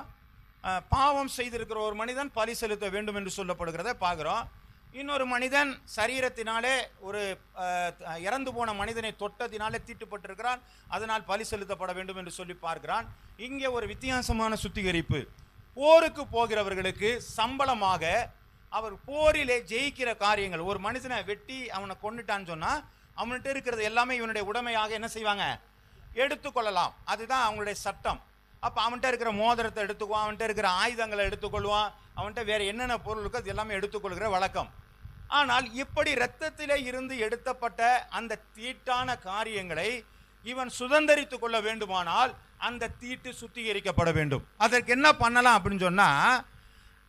பாவம் செய்திருக்கிற ஒரு மனிதன் பலி செலுத்த வேண்டும் என்று சொல்லப்படுகிறத பார்க்குறோம். இன்னொரு மனிதன் சரீரத்தினாலே ஒரு இறந்து போன மனிதனை தொட்டதினாலே தீட்டுப்பட்டிருக்கிறான், அதனால் பலி செலுத்தப்பட வேண்டும் என்று சொல்லி பார்க்கிறான். இங்கே ஒரு வித்தியாசமான சுத்திகரிப்பு. போருக்கு போகிறவர்களுக்கு சம்பளமாக அவர் போரிலே ஜெயிக்கிற காரியங்கள், ஒரு மனுஷனை வெட்டி அவனை கொண்டுட்டான்னு சொன்னால் அவன்கிட்ட இருக்கிறது எல்லாமே இவனுடைய உடைமையாக என்ன செய்வாங்க, எடுத்துக்கொள்ளலாம். அதுதான் அவங்களுடைய சட்டம். அப்போ அவன்கிட்ட இருக்கிற மோதிரத்தை எடுத்துக்குவான், அவன்கிட்ட இருக்கிற ஆயுதங்களை எடுத்துக்கொள்வான், அவன்கிட்ட வேறு என்னென்ன பொருள் இருக்கோ அது எல்லாமே எடுத்துக்கொள்கிற வழக்கம். ஆனால் இப்படி இரத்தத்திலே இருந்து எடுத்தப்பட்ட அந்த தீட்டான காரியங்களை இவன் சுதந்திரித்து கொள்ள வேண்டுமானால் அந்த தீட்டு சுத்திகரிக்கப்பட வேண்டும். அதற்கு என்ன பண்ணலாம் அப்படின்னு சொன்னால்,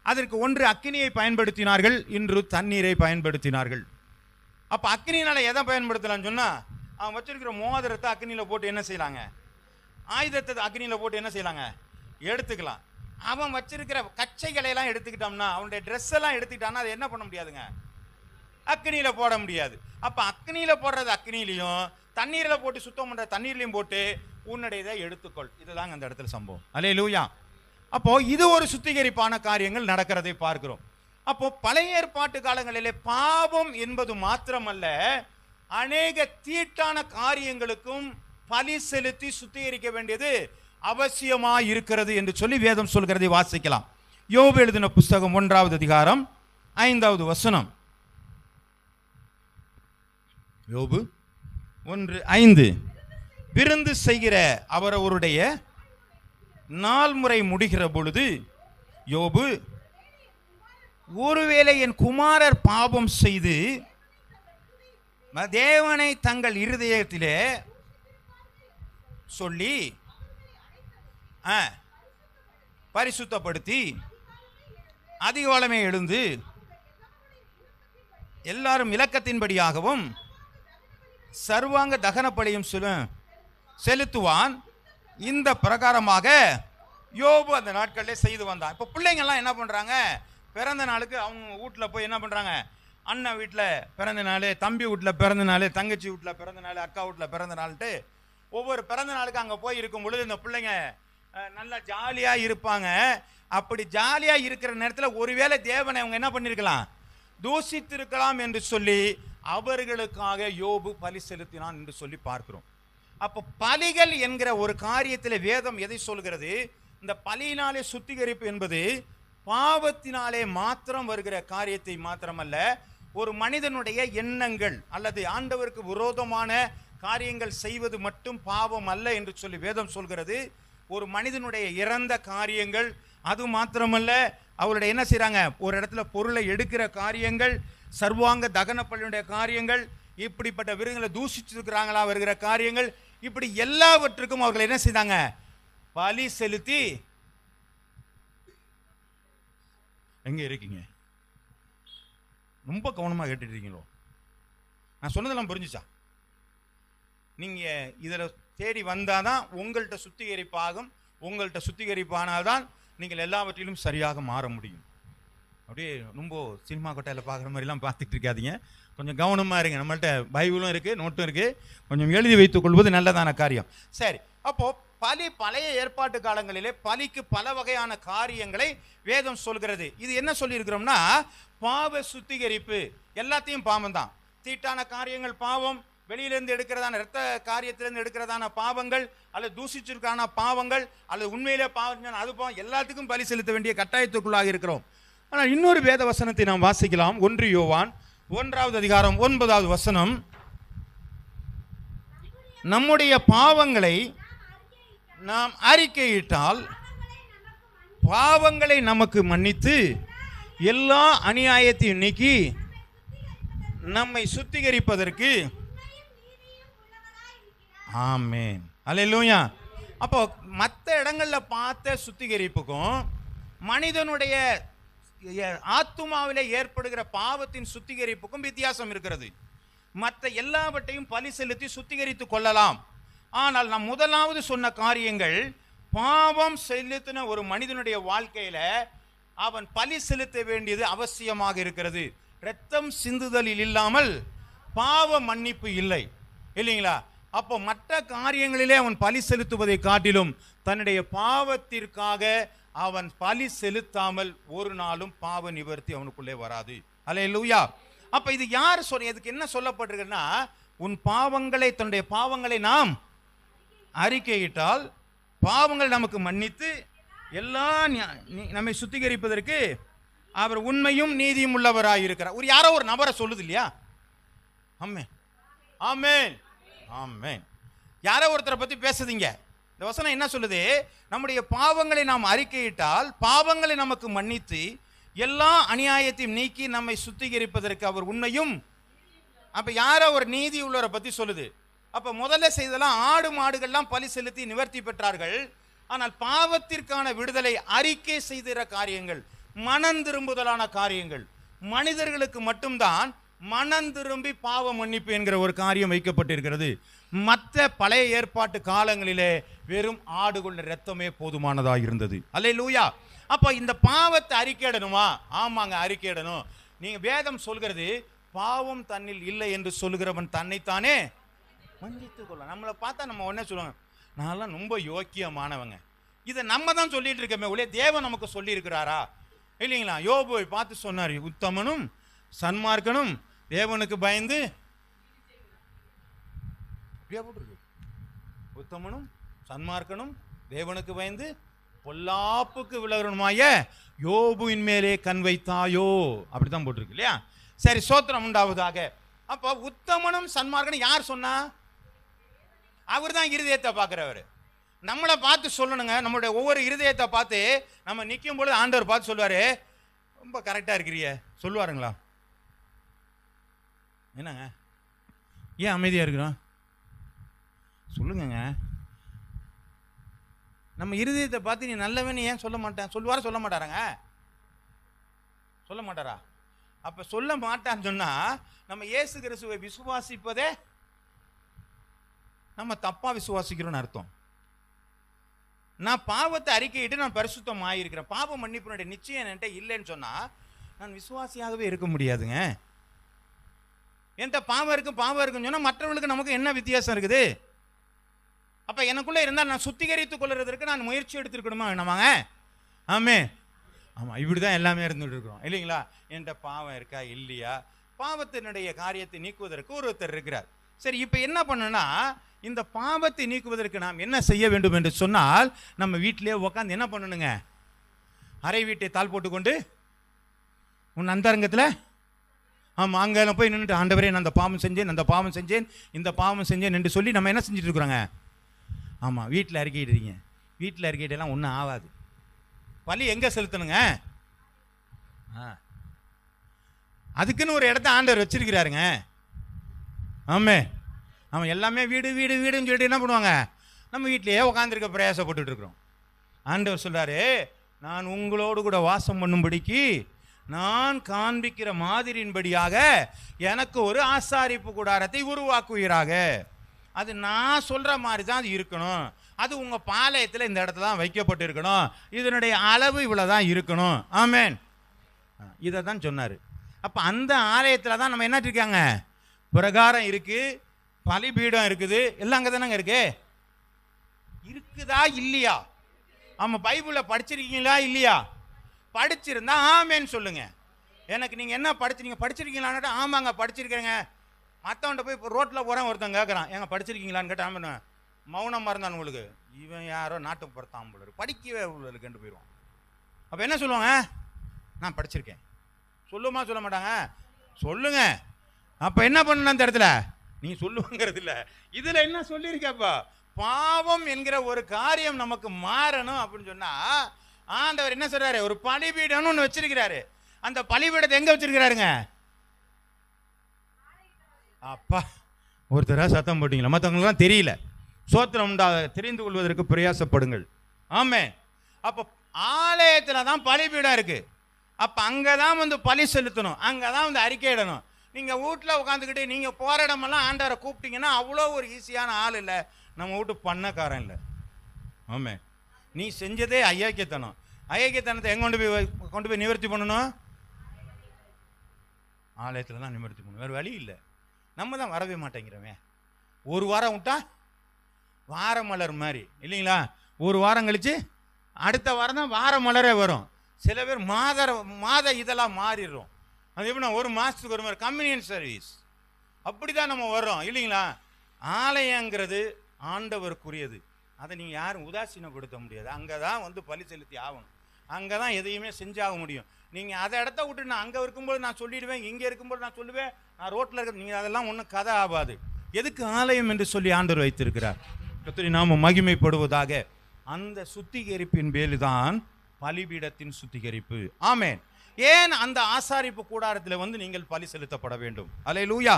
அதற்கு ஒன்று அக்கினியை பயன்படுத்தினார்கள், இன்று தண்ணீரை பயன்படுத்தினார்கள். அப்போ அக்கினியினால் எதை பயன்படுத்தலாம்னு சொன்னால், அவன் வச்சிருக்கிற மோதிரத்தை அக்னியில் போட்டு என்ன செய்யலாங்க, ஆயுதத்தை அக்னியில் போட்டு என்ன செய்யலாங்க, எடுத்துக்கலாம். அவன் வச்சிருக்கிற கச்சைகளையெல்லாம் எடுத்துக்கிட்டோம்னா, அவனுடைய ட்ரெஸ் எல்லாம் எடுத்துக்கிட்டான்னா அது என்ன பண்ண முடியாதுங்க, அக்னியில் போட முடியாது. அப்போ அக்னியில் போடுறது அக்னிலையும், தண்ணீரில் போட்டு சுத்தம் பண்ணுற தண்ணீர்லையும் போட்டு உன்னுடையதை எடுத்துக்கொள். இதுதாங்க அந்த இடத்துல சம்பவம். அல்லேலூயா. அப்போ இது ஒரு சுத்திகரிப்பான காரியங்கள் நடக்கிறதை பார்க்கிறோம். அப்போ பழைய ஏற்பாட்டு காலங்களிலே பாவம் என்பது மாத்திரமல்ல, அநேக தீட்டான காரியங்களுக்கும் பலி செலுத்தி சுத்திகரிக்க வேண்டியது அவசியமாய் இருக்கிறது என்று சொல்லி வேதம் சொல்கிறதை வாசிக்கலாம். யோபு எழுதின புஸ்தகம் 1வது அதிகாரம் 5வது வசனம். யோபு 1:5. விருந்து செய்கிற அவரவருடைய நாள் முறை முடிகிற பொழுது யோபு, ஒருவேளை என் குமாரர் பாவம் செய்து தேவனை தங்கள் இருதயத்திலே சொல்லி பரிசுத்தப்படுத்தி அதிகாலமே எழுந்து எல்லாரும் இலக்கத்தின்படியாகவும் சர்வாங்க தகன பலியும் செலுத்துவான். இந்த பிரகாரமாக யோபு அந்த நாட்களில் செய்து வந்தான். இப்போ பிள்ளைங்கள்லாம் என்ன பண்ணுறாங்க, பிறந்த நாளுக்கு அவங்க வீட்டில் போய் என்ன பண்ணுறாங்க, அண்ணன் வீட்டில் பிறந்த நாள், தம்பி வீட்டில் பிறந்த நாள், தங்கச்சி வீட்டில் பிறந்த நாள், அக்கா வீட்டில் பிறந்த நாள்ட்டு ஒவ்வொரு பிறந்த நாளுக்கு அங்கே போய் இருக்கும் பொழுது இந்த பிள்ளைங்க நல்லா ஜாலியாக இருப்பாங்க. அப்படி ஜாலியாக இருக்கிற நேரத்தில் ஒருவேளை தேவனை அவங்க என்ன பண்ணியிருக்கலாம், தூஷித்திருக்கலாம் என்று சொல்லி அவர்களுக்காக யோபு பலி செலுத்தினான் என்று சொல்லி பார்க்கிறோம். அப்போ பலிகள் என்கிற ஒரு காரியத்தில் வேதம் எதை சொல்கிறது, இந்த பலியினாலே சுத்திகரிப்பு என்பது பாவத்தினாலே மாத்திரம் வருகிற காரியத்தை மாத்திரமல்ல, ஒரு மனிதனுடைய எண்ணங்கள் அல்லது ஆண்டவருக்கு விரோதமான காரியங்கள் செய்வது மட்டும் பாவம் அல்ல என்று சொல்லி வேதம் சொல்கிறது. ஒரு மனிதனுடைய இறந்த காரியங்கள், அது மாத்திரமல்ல, அவருடைய என்ன செய்கிறாங்க, ஒரு இடத்துல பொருளை எடுக்கிற காரியங்கள், சர்வாங்க தகன பலியுடைய காரியங்கள், இப்படிப்பட்ட விருதுகளை தூஷிச்சிருக்கிறாங்களா வருகிற காரியங்கள், இப்படி எல்லாவற்றுக்கும் அவர்கள் என்ன செய்தாங்க, பலி செலுத்தி. எங்க இருக்கீங்க, ரொம்ப கவனமாக கேட்டுட்டு இருக்கீங்களோ? நான் சொன்னதெல்லாம் புரிஞ்சுச்சா? நீங்க இதில் தேடி வந்தாதான் உங்கள்கிட்ட சுத்திகரிப்பாகும். உங்கள்கிட்ட சுத்திகரிப்பானால்தான் நீங்கள் எல்லாவற்றிலும் சரியாக மாற முடியும். அப்படியே ரொம்ப சினிமா கொட்டையில் பார்க்குற மாதிரிலாம் பார்த்துட்டு இருக்காதீங்க, கொஞ்சம் கவனமாக இருங்க. நம்மள்கிட்ட பைபிளும் இருக்குது, நோட்டும் இருக்குது, கொஞ்சம் எழுதி வைத்துக் கொள்வது நல்லதான காரியம். சரி, அப்போது பலி பழைய ஏற்பாட்டு காலங்களிலே பலிக்கு பல வகையான காரியங்களை வேதம் சொல்கிறது. இது என்ன சொல்லியிருக்கிறோம்னா, பாவ சுத்திகரிப்பு எல்லாத்தையும் பாவம் தான். தீட்டான காரியங்கள் பாவம், வெளியிலேருந்து எடுக்கிறதான இரத்த காரியத்திலேருந்து எடுக்கிறதான பாவங்கள், அல்லது தூசிச்சிருக்கான பாவங்கள், அல்லது உண்மையிலே பாவம், அது பாவம், எல்லாத்துக்கும் பலி செலுத்த வேண்டிய கட்டாயத்துக்குள்ளாக இருக்கிறோம். ஆனால் இன்னொரு வேத வசனத்தை நாம் வாசிக்கலாம். 1 யோவான் 1வது அதிகாரம் 9வது வசனம். நம்முடைய பாவங்களை நாம் அறிக்கையிட்டால் பாவங்களை நமக்கு மன்னித்து எல்லா அநியாயத்தையும் நீக்கி நம்மை சுத்திகரிப்பதற்கு. ஆமென், அல்லேலூயா. அப்போ மற்ற இடங்களில் பார்த்த சுத்திகரிப்புக்கும் மனிதனுடைய ஆத்துமாவிலே ஏற்படுகிற பாவத்தின் சுத்திகரிப்புக்கும் வித்தியாசம் இருக்கிறது. மற்ற எல்லாவற்றையும் பலி செலுத்தி சுத்திகரித்து கொள்ளலாம். ஆனால் நாம் முதலாவது சொன்ன காரியங்கள், பாவம் செலுத்தின ஒரு மனிதனுடைய வாழ்க்கையில அவன் பலி செலுத்த வேண்டியது அவசியமாக இருக்கிறது. இரத்தம் சிந்துதலில் இல்லாமல் பாவ மன்னிப்பு இல்லை, இல்லைங்களா? அப்போ மற்ற காரியங்களிலே அவன் பலி செலுத்துவதை காட்டிலும் தன்னுடைய பாவத்திற்காக அவன் பலி செலுத்தாமல் ஒரு நாளும் பாவ நிவர்த்தி அவனுக்குள்ளே வராது. அல்லேலூயா. அப்ப இது யார் சொல்ல, இதுக்கு என்ன சொல்லப்பட்டிருக்குன்னா, உன் பாவங்களை, தன்னுடைய பாவங்களை நாம் அறிக்கையிட்டால் பாவங்கள் நமக்கு மன்னித்து எல்லா நம்மை சுத்திகரிப்பதற்கு அவர் உண்மையும் நீதியும் உள்ளவராக இருக்கிறார். ஒரு யாரோ ஒரு நபரை சொல்லுது இல்லையா? ஆமென், ஆமென், ஆமென். யாரோ ஒருத்தரை பத்தி பேசுதீங்க. இந்த வசனம் என்ன சொல்லுது? நம்முடைய பாவங்களை நாம் அறிக்கையிட்டால் பாவங்களை நமக்கு மன்னித்து எல்லா அநியாயத்தையும் நீக்கி நம்மை சுத்திகரிப்பதற்கு அவர் உண்மையும். அப்ப யாரோ ஒரு நீதி உள்ளவரை பத்தி சொல்லுது. அப்ப முதல்ல செய்தெல்லாம் ஆடு மாடுகள்லாம் பலி செலுத்தி நிவர்த்தி பெற்றார்கள். ஆனால் பாவத்திற்கான விடுதலை அறிக்கை செய்கிற காரியங்கள், மனம் திரும்புதலான காரியங்கள், மனிதர்களுக்கு மட்டும்தான் மனம் திரும்பி பாவ மன்னிப்பு என்கிற ஒரு காரியம் வைக்கப்பட்டிருக்கிறது. மற்ற பழைய ஏற்பாட்டு காலங்களிலே வெறும் ஆடுகள் இரத்தமே போதுமானதாக இருந்தது. அல்லேலூயா. அப்போ இந்த பாவத்தை அறிக்கையிடணுமா? ஆமாங்க, அறிக்கையிடணும். நீங்க வேதம் சொல்கிறது, பாவம் தன்னில் இல்லை என்று சொல்லுகிறவன் தன்னைத்தானே மன்னித்துக் கொள்ள. நம்மளை பார்த்தா நம்ம உடனே சொல்லுவாங்க, நான்லாம் ரொம்ப யோக்கியமானவங்க. இதை நம்ம தான் சொல்லிட்டு இருக்கோமே ஒழிய தேவன் நமக்கு சொல்லி இருக்கிறாரா? இல்லைங்களா? யோபுவை பார்த்து சொன்னார், உத்தமனும் சன்மார்க்கனும் தேவனுக்கு பயந்து. உத்தமனும் சன்மார்க்கனும் தேவனுக்கு பயந்து பொல்லாப்புக்கு விலகணுமாய யோபுவின் மேலே கண் வைத்தாயோ, அப்படித்தான் போட்டிருக்கு இல்லையா? சரி, சோத்திரம் உண்டாவதாக. அப்போ உத்தமனும் சன்மார்க்கனும் யார் சொன்னா? அவர் தான் இருதயத்தை பார்க்கிறவர். நம்மளை பார்த்து சொல்லணுங்க. நம்மளுடைய ஒவ்வொரு இருதயத்தை பார்த்து நம்ம நிற்கும் பொழுது ஆண்டவர் பார்த்து சொல்லுவாரு, ரொம்ப கரெக்டாக இருக்கிறிய சொல்லுவாருங்களா? என்னங்க ஏன் அமைதியாக இருக்கிறோம்? சொல்லுங்க. நம்ம இருதயத்தை பார்த்து நீ நல்லவன்னு ஏன் சொல்ல மாட்டேன் சொல்லுவாரா? சொல்ல மாட்டாராங்க? சொல்ல மாட்டாரா? அப்போ சொல்ல மாட்டான்னு சொன்னால் நம்ம இயேசு கிறிஸ்துவை விசுவாசிப்பதே நம்ம தப்பாக விசுவாசிக்கிறோன்னு அர்த்தம். நான் பாவத்தை அறிக்கையிட்டு நான் பரிசுத்தம் ஆகியிருக்கிறேன், பாவம் மன்னிப்பினுடைய நிச்சயம் என்கிட்ட இல்லைன்னு சொன்னால் நான் விசுவாசியாகவே இருக்க முடியாதுங்க. என்கிட்ட பாவம் இருக்குன்னு சொன்னால் மற்றவர்களுக்கு நமக்கு என்ன வித்தியாசம் இருக்குது? அப்போ எனக்குள்ளே இருந்தால் நான் சுத்திகரித்துக் கொள்றதற்கு நான் முயற்சி எடுத்துருக்கணுமா வேணாமாங்க? ஆமாம், இப்படி தான் எல்லாமே இருந்துகிட்டு இருக்கிறோம் இல்லைங்களா? என்கிட்ட பாவம் இருக்கா இல்லையா? பாவத்தினுடைய காரியத்தை நீக்குவதற்கு ஒருத்தர் இருக்கிறார். சரி, இப்போ என்ன பண்ணனா, இந்த பாவத்தை நீக்குவதற்கு நாம் என்ன செய்ய வேண்டும் என்று சொன்னால், நம்ம வீட்டிலே உட்காந்து என்ன பண்ணணுங்க? அரை வீட்டை தாள் போட்டுக்கொண்டு உன் அந்தரங்கத்தில் அங்கே போய் நின்றுட்டு, ஆண்டவரே நான் அந்த பாவம் செஞ்சேன், இந்த பாவம் செஞ்சேன் என்று சொல்லி நம்ம என்ன செஞ்சுட்டு இருக்கிறோங்க? ஆமாம், வீட்டில் அறிக்கையிடுறீங்க. வீட்டில் அறிக்கையிட்டெல்லாம் ஒன்றும் ஆகாது. பலி எங்கே செலுத்தணுங்க? அதுக்குன்னு ஒரு இடத்த ஆண்டவர் வச்சிருக்கிறாருங்க. ஆமாம், எல்லாமே வீடுன்னு சொல்லிட்டு என்ன பண்ணுவாங்க? நம்ம வீட்டிலேயே உட்காந்துருக்க பிரயாசப்பட்டு இருக்கிறோம். ஆண்டவர் சொல்றாரு, நான் உங்களோடு கூட வாசம் பண்ணும்படிக்கு நான் காண்பிக்கிற மாதிரியின்படியாக எனக்கு ஒரு ஆசாரிப்பு கூடாரத்தை உருவாக்குவீராக. அது நான் சொல்ற மாதிரி தான் அது இருக்கணும். அது உங்க பாளையத்தில் இந்த இடத்துல தான் வைக்கப்பட்டு இருக்கணும். இதனுடைய அளவு இவ்வளவுதான் இருக்கணும். ஆமென். இதை தான் சொன்னார். அப்போ அந்த ஆலயத்தில் தான் நம்ம என்ன இருக்காங்க? பிரகாரம் இருக்கு, பலிபீடம் இருக்குது, எல்லாம் அங்கே தானங்க இருக்கு. இருக்குதா இல்லையா? ஆமாம், பைபிளில் படிச்சிருக்கீங்களா இல்லையா? படிச்சிருந்தா ஆமேன்னு சொல்லுங்க. எனக்கு நீங்கள் என்ன படிச்சிருக்கீங்களான்னு ஆமாங்க படிச்சிருக்கேங்க. மற்றவன்ட்ட போய் இப்போ ரோட்டில் போகிறேன், ஒருத்தன் கேட்குறான், ஏங்க படிச்சிருக்கீங்களான்னு கேட்டால் ஆமாண்ணா, மௌனமாக இருந்தான். உங்களுக்கு இவன் யாரோ நாட்டுக்கு பொறுத்தான் போல படிக்கவே உள்ளதுக்கு போயிடுவான். அப்போ என்ன சொல்லுவாங்க? நான் படிச்சிருக்கேன். சொல்லுமா சொல்ல மாட்டாங்க? சொல்லுங்க. அப்போ என்ன பண்ணணும் அந்த இடத்துல? நீ சொல்லுவாங்கிறது இல்லை, இதில் என்ன சொல்லியிருக்கப்பா? பாவம் என்கிற ஒரு காரியம் நமக்கு மாறணும் அப்படின்னு சொன்னால் ஆண்டவர் என்ன சொல்றாரு? ஒரு பலிபீடம்னு ஒன்று வச்சிருக்கிறாரு. அந்த பலிபீடத்தை எங்கே வச்சிருக்கிறாருங்க? அப்பா, ஒருத்தராக சத்தம் போட்டீங்களா? மற்றவங்களுக்குலாம் தெரியல. சோத்திரம் உண்டாக தெரிந்து கொள்வதற்கு பிரயாசப்படுங்கள். ஆமென். அப்போ ஆலயத்தில் தான் பலிபீடம் இருக்கு. அப்போ அங்கே தான் வந்து பலி செலுத்தணும், அங்கே தான் வந்து அறிக்கையிடணும். நீங்கள் வீட்டில் உட்காந்துக்கிட்டு நீங்கள் போகிற இடமெல்லாம் ஆண்டவரை கூப்பிட்டீங்கன்னா அவ்வளோ ஒரு ஈஸியான ஆள் இல்லை. நம்ம வீட்டு பண்ணக்காரன் இல்லை. ஆமாம், நீ செஞ்சதே அயோக்கியத்தனம். அயோக்கியத்தனத்தை எங்கே கொண்டு போய் நிவர்த்தி பண்ணணும்? ஆலயத்தில் தான் நிவர்த்தி பண்ணணும். வேறு வழி இல்லை. நம்ம தான் வரவே மாட்டேங்கிறோமே. ஒரு வாரம் விட்டா வார மலர் மாதிரி இல்லைங்களா? ஒரு வாரம் கழித்து அடுத்த வாரம் தான் வார மலரே வரும். சில பேர் மாத இதெல்லாம் மாறிடுறோம். அது எப்படின்னா ஒரு மாதத்துக்கு ஒரு மாதிரி கம்யூனியன் சர்வீஸ் அப்படி தான் நம்ம வர்றோம் இல்லைங்களா? ஆலயங்கிறது ஆண்டவருக்குரியது. அதை நீங்கள் யாரும் உதாசீனப்படுத்த முடியாது. அங்கே தான் வந்து பலி செலுத்தி ஆகணும். அங்கே தான் எதையுமே செஞ்சாக முடியும். நீங்கள் அதை இடத்த விட்டு நான் அங்கே இருக்கும்போது நான் சொல்லிடுவேன், இங்கே இருக்கும்போது நான் சொல்லுவேன், நான் ரோட்டில் இருக்க, நீங்கள் அதெல்லாம் ஒன்றும் கதை ஆகாது. எதுக்கு ஆலயம் என்று சொல்லி ஆண்டவர் வைத்திருக்கிறார். கர்த்தருடைய நாமம் மகிமைப்படுவதாக. அந்த சுத்திகரிப்பின் பேரு தான் பலிபீடத்தின் சுத்திகரிப்பு. ஆமென். ஏன் அந்த ஆசாரிப்பு கூடாரத்தில் வந்து நீங்கள் பலி செலுத்தப்பட வேண்டும்? அல்லேலூயா.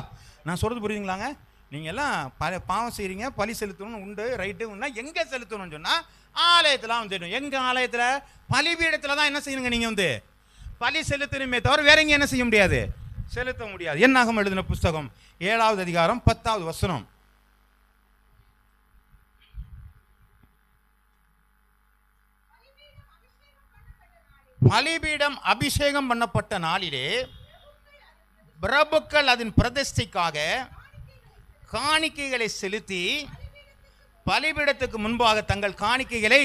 நான் சொல்கிறது புரியுதுங்களாங்க? நீங்கள் எல்லாம் பாவம் செய்கிறீங்க, பலி செலுத்தணும்னு உண்டு, ரைட்டு உண்டா. எங்கே செலுத்தணும்னு சொன்னால் ஆலயத்தில் வந்து எங்கள் ஆலயத்தில் பலிபீடத்தில் தான் என்ன செய்யணுங்க? நீங்கள் வந்து பலி செலுத்தணுமே தவிர வேற எங்கே என்ன செய்ய முடியாது? செலுத்த முடியாது. என்னாகும் எழுதின புஸ்தகம் 7வது அதிகாரம் 10வது வசனம். பலிபீடம் அபிஷேகம் பண்ணப்பட்ட நாளிலே பிரபுக்கள் அதன் பிரதிஷ்டைக்காக காணிக்கைகளை செலுத்தி பலிபீடத்துக்கு முன்பாக தங்கள் காணிக்கைகளை,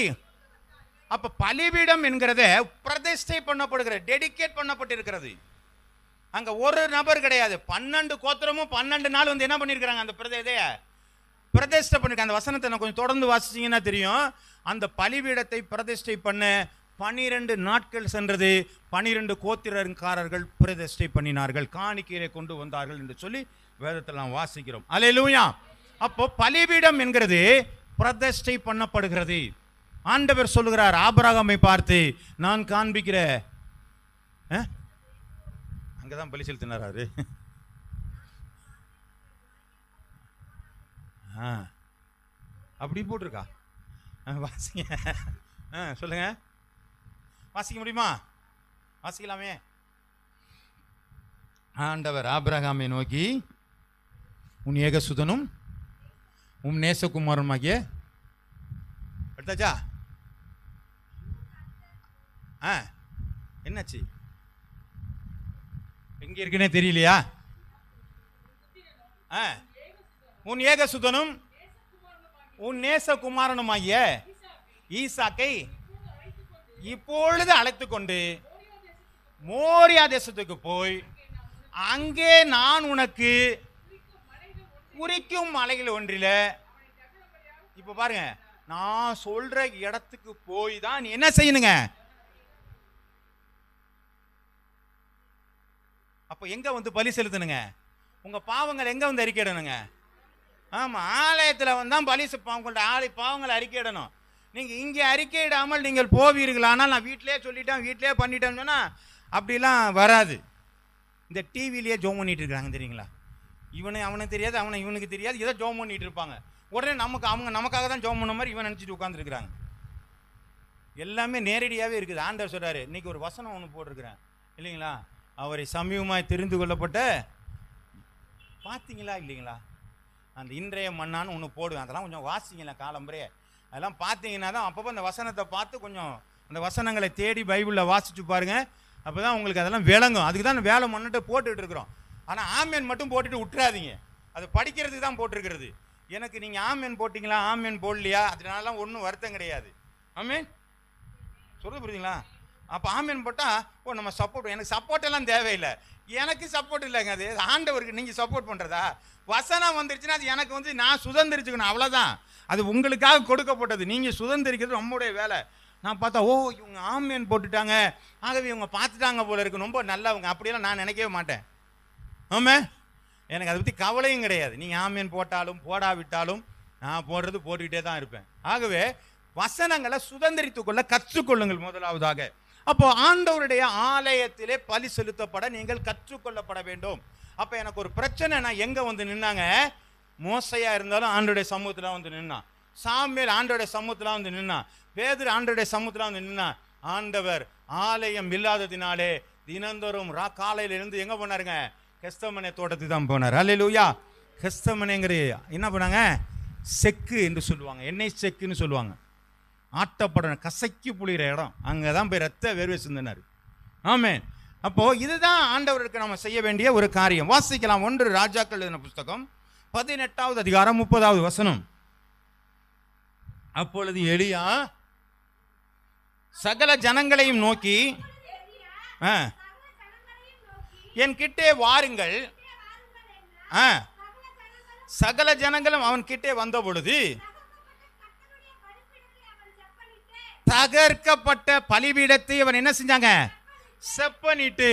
அப்ப பலிபீடம் என்கிறத பிரதிஷ்டை பண்ணப்படுகிற, டெடிகேட் பண்ணப்பட்டிருக்கிறது. அங்க ஒரு நபர் கிடையாது, 12 கோத்திரமும் 12 நாள் வந்து என்ன பண்ணிருக்கிறாங்க? அந்த பிரதேச பிரதிஷ்டை பண்ணிருக்க. அந்த வசனத்தை நான் கொஞ்சம் தொடர்ந்து வாசிச்சீங்கன்னா தெரியும். அந்த பலிபீடத்தை பிரதிஷ்டை பண்ண 12 நாட்கள் சென்றது. 12 கோத்திரக்காரர்கள் பிரதிஷ்டை பண்ணினார்கள், காணிக்கையை கொண்டு வந்தார்கள் என்று சொல்லி வேதத்தில் நாம் வாசிக்கிறோம். அல்லேலூயா. அப்போ பலிபீடம் என்கிறது பிரதிஷ்டை பண்ணப்படுகிறது. ஆண்டவர் சொல்லுகிறார் ஆபிரகாமை பார்த்து, நான் காண்பிக்கிற அங்கதான் பலி செலுத்தினாரு. அப்படி போட்டிருக்கா? வாசிங்க. சொல்லுங்க, வாசிக்க முடியுமா? வாசிக்கலாமே. ஆண்டவர் ஆபிரகாமை நோக்கி, உன் ஏகசுதனும் உன் நேசகுமாரனுமாகிய, எடுத்தாச்சா? என்னாச்சு? எங்க இருக்குன்னே தெரியலையா? உன் ஏகசுதனும் உன் நேசகுமாரனுமாகிய ஈசாக்கை இப்பொழுது அழைத்து கொண்டு மோரியா தேசத்துக்கு போய் அங்கே நான் உனக்கு குறிக்கும் மலைகள் ஒன்றில, இப்ப பாருங்க, நான் சொல்ற இடத்துக்கு போய் தான் நீ என்ன செய்யணுங்க. அப்ப எங்க வந்து பலி செலுத்தணுங்க? உங்க பாவங்கள் எங்க வந்து அறிக்கையிடணுங்க? ஆமா, ஆலயத்தில் வந்தான் பலி. உங்களோட பாவங்களை அறிக்கையிடணும். நீங்க இங்கே அறிக்கையிடாமல் நீங்கள் போவீர்கள். ஆனால் நான் வீட்டிலே சொல்லிட்டேன், வீட்டிலே பண்ணிட்டேன்னு சொன்னா அப்படிலாம் வராது. இந்த டிவிலேயே ஜோம் பண்ணிட்டு இருக்காங்க தெரியுங்களா? அவனுக்கு தெரியாது, இவனுக்கு தெரியாது, ஏதோ ஜோம் பண்ணிட்டு இருப்பாங்க. உடனே நமக்காக தான் ஜோம் பண்ண மாதிரி இவன் நினச்சிட்டு உட்காந்துருக்குறாங்க. எல்லாமே நேரடியாகவே இருக்குது. ஆண்டவர் சொல்றாரு, இன்னைக்கு ஒரு வசனம் ஒன்று போட்டிருக்கிறேன் இல்லைங்களா? அவரை சமீபமாய் தெரிந்து கொள்ளப்பட்ட, பார்த்தீங்களா இல்லைங்களா? அந்த இன்றைய மண்ணான்னு ஒன்று போடுவேன். அதெல்லாம் கொஞ்சம் வாசிங்களேன் காலம்பரே. அதெல்லாம் பார்த்தீங்கன்னா தான் அப்பப்போ அந்த வசனத்தை பார்த்து கொஞ்சம் அந்த வசனங்களை தேடி பைபிளில் வாசிச்சு பாருங்க. அப்போ தான் உங்களுக்கு அதெல்லாம் விளங்கும். அதுக்கு தான் வேலை மண்ணிட்டு போட்டுக்கிட்டு இருக்கிறோம். ஆனால் ஆமேன் மட்டும் போட்டுட்டு விட்டுறாதீங்க. அது படிக்கிறதுக்கு தான் போட்டிருக்கிறது. எனக்கு நீங்கள் ஆமேன் போட்டிங்களா, ஆமேன் போடலையா, அதனாலாம் ஒன்றும் வருத்தம் கிடையாது. ஆமேன் சொல்றது புரியுதுங்களா? அப்போ ஆமேன் போட்டால் நம்ம சப்போர்ட், எனக்கு சப்போர்ட் எல்லாம் தேவையில்லை. எனக்கு சப்போர்ட் இல்லைங்க, அது ஆண்டவருக்கு நீங்கள் சப்போர்ட் பண்ணுறதா? வசனம் வந்துருச்சுன்னா அது எனக்கு வந்து நான் சுதந்திரிச்சுக்கணும், அவ்வளோதான். அது உங்களுக்காக கொடுக்கப்பட்டது. நீங்கள் சுதந்திரிக்கிறது நம்முடைய வேலை. நான் பார்த்தா இவங்க ஆமேன் போட்டுட்டாங்க, ஆகவே இவங்க பார்த்துட்டாங்க போல இருக்கு, ரொம்ப நல்லவங்க, அப்படியெல்லாம் நான் நினைக்கவே மாட்டேன். ஆமே, எனக்கு அதை பற்றி கவலையும் கிடையாது. நீங்கள் ஆமேன் போட்டாலும் போடாவிட்டாலும் நான் போடுறது போட்டுக்கிட்டே தான் இருப்பேன். ஆகவே வசனங்களை சுதந்திரித்துக் கொள்ள கற்றுக்கொள்ளுங்கள் முதலாவதாக. அப்போ ஆண்டவருடைய ஆலயத்திலே பலி செலுத்தப்பட நீங்கள் கற்றுக்கொள்ளப்பட வேண்டும். அப்போ எனக்கு ஒரு பிரச்சனை, நான் எங்கே வந்து நின்னாங்க? மோசையா இருந்தாலும் ஆண்டோடைய சமூகத்தில் வந்து நின்னான். சாமுவேல் ஆண்டோடைய சமூகத்தில் வந்து நின்னான். பேதுரு ஆண்டோடைய சமூகத்தில் வந்து நின்னான். ஆண்டவர் ஆலயம் இல்லாததினாலே தினந்தோறும் காலையில இருந்து எங்கே போனாருங்க? கெஸ்தமனே தோட்டத்துக்கு தான் போனார். அல்லேலூயா. கெஸ்தமனேங்கிற என்ன பண்ணாங்க? செக்கு என்று சொல்லுவாங்க, எண்ணெய் செக்குன்னு சொல்லுவாங்க. ஆட்டப்பட கசக்கி புளிகிற இடம், அங்கே தான் போய் ரத்த வேர்வை சிந்தினார். ஆமென். அப்போ இதுதான் ஆண்டவருக்கு நம்ம செய்ய வேண்டிய ஒரு காரியம். வாசிக்கலாம். 1 ராஜாக்கள் எழுதின புஸ்தகம் 18வது அதிகாரம் 30வது வசனம். அப்பொழுது எலியா சகல ஜனங்களையும் நோக்கி, என் கிட்டே வாருங்கள். சகல ஜனங்களும் அவன் கிட்டே வந்த பொழுது தகர்க்கப்பட்ட பலிபீடத்தை அவன் என்ன செஞ்சாங்க? செப்பனிட்டு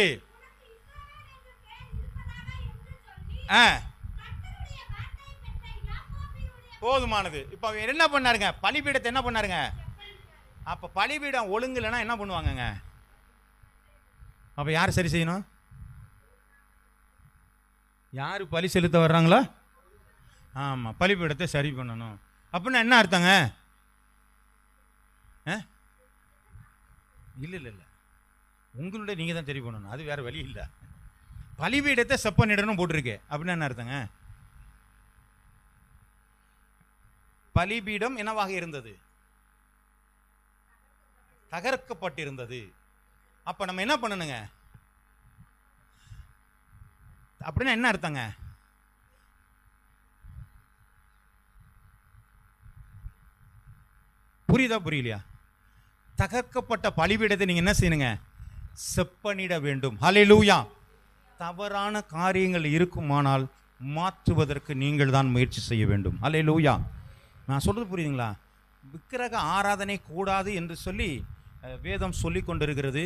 போதுமானது. இப்ப அவன் என்ன பண்ணாருங்க? பலிபீடத்தை என்ன பண்ணாருங்க? அப்ப பலிபீடம் ஒழுங்கு இல்லைன்னா என்ன பண்ணுவாங்கங்க? அப்ப யார் சரி செய்யணும்? யாரு பலி செலுத்த வர்றாங்களோ ஆமா, பலிபீடத்தை சரி பண்ணணும். அப்படின்னா என்ன அர்த்தங்க? இல்ல இல்ல இல்ல, உங்களுடைய நீங்க தான் சரி பண்ணணும், அது வேற வழி இல்லை. பலிபீடத்தை செப்பனிடணும் போட்டிருக்கு. அப்படின்னா என்ன அர்த்தங்க? பலிபீடம் என்னவாக இருந்தது? தகர்க்கப்பட்டிருந்தது. அப்ப நம்ம என்ன பண்ணணுங்க? அப்படின்னா என்ன அர்த்தங்க? புரியுதா புரியலையா? தகர்க்கப்பட்ட பலிபீடத்தை நீங்க என்ன செய்யணுங்க? செப்பனிட வேண்டும். ஹல்லேலூயா. தவறான காரியங்கள் இருக்குமானால் மாற்றுவதற்கு நீங்கள் தான் முயற்சி செய்ய வேண்டும். அல்லேலூயா. நான் சொல்கிறது புரியுதுங்களா? விக்கிரக ஆராதனை கூடாது என்று சொல்லி வேதம் சொல்லி கொண்டிருக்கிறது.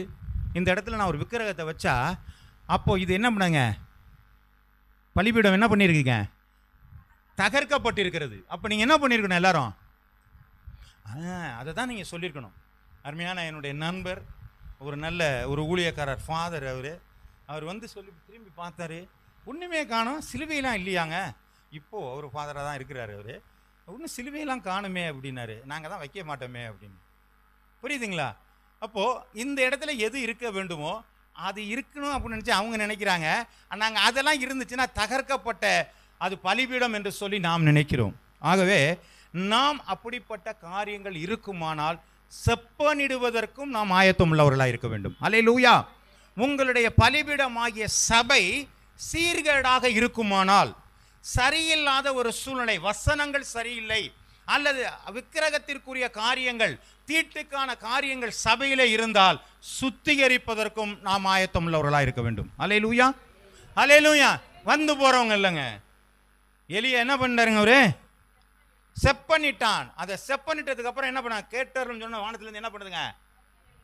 இந்த இடத்துல நான் ஒரு விக்கிரகத்தை வச்சா அப்போது இது என்ன பண்ணுங்க, பலிபீடம் என்ன பண்ணியிருக்கீங்க, தகர்க்கப்பட்டிருக்கிறது. அப்போ நீங்கள் என்ன பண்ணியிருக்கணும் எல்லாரும்? அதை தான் நீங்கள் சொல்லியிருக்கணும். அருமையான என்னுடைய நண்பர், ஒரு நல்ல ஒரு ஊழியக்காரர் ஃபாதர், அவர் வந்து சொல்லி திரும்பி பார்த்தாரு, ஒன்றுமே காணும், சிலுவையெல்லாம் இல்லையாங்க. இப்போது அவர் ஃபாதராக தான் இருக்கிறார். அவர் ஒன்றும் சிலுவையெல்லாம் காணுமே அப்படின்னாரு. நாங்கள் தான் வைக்க மாட்டோமே அப்படின்னு. புரியுதுங்களா? அப்போது இந்த இடத்துல எது இருக்க வேண்டுமோ அது இருக்கணும் அப்படின்னு நினச்சி அவங்க நினைக்கிறாங்க. நாங்கள் அதெல்லாம் இருந்துச்சுன்னா தகர்க்கப்பட்ட அது பலிபீடம் என்று சொல்லி நாம் நினைக்கிறோம். ஆகவே நாம் அப்படிப்பட்ட காரியங்கள் இருக்குமானால் செப்பனிடுவதற்கும் நாம் ஆயத்தம் உள்ளவர்களாக இருக்க வேண்டும். அல்லேலூயா. உங்களுடைய பலிபீடமாகிய சபை சீர்கேடாக இருக்குமானால், சரியில்லாத ஒரு சூழ்நிலை, வசனங்கள் சரியில்லை, அல்லது விக்கிரகத்திற்குரிய காரியங்கள், தீட்டுக்கான காரியங்கள் சபையிலே இருந்தால் சுத்திகரிப்பதற்கும் நாம் ஆயத்தம் உள்ளவர்களாக இருக்க வேண்டும். அல்லேலூயா. அல்லேலூயா. வந்து போறவங்க இல்லைங்க. எலியா என்ன பண்ணாருங்க, அவரு செப்பனிட்டான். அதை செப்பனிட்டதுக்கு அப்புறம் என்ன பண்ண, கேட்டார்னு சொன்ன வானத்துல இருந்து என்ன பண்ணுதுங்க,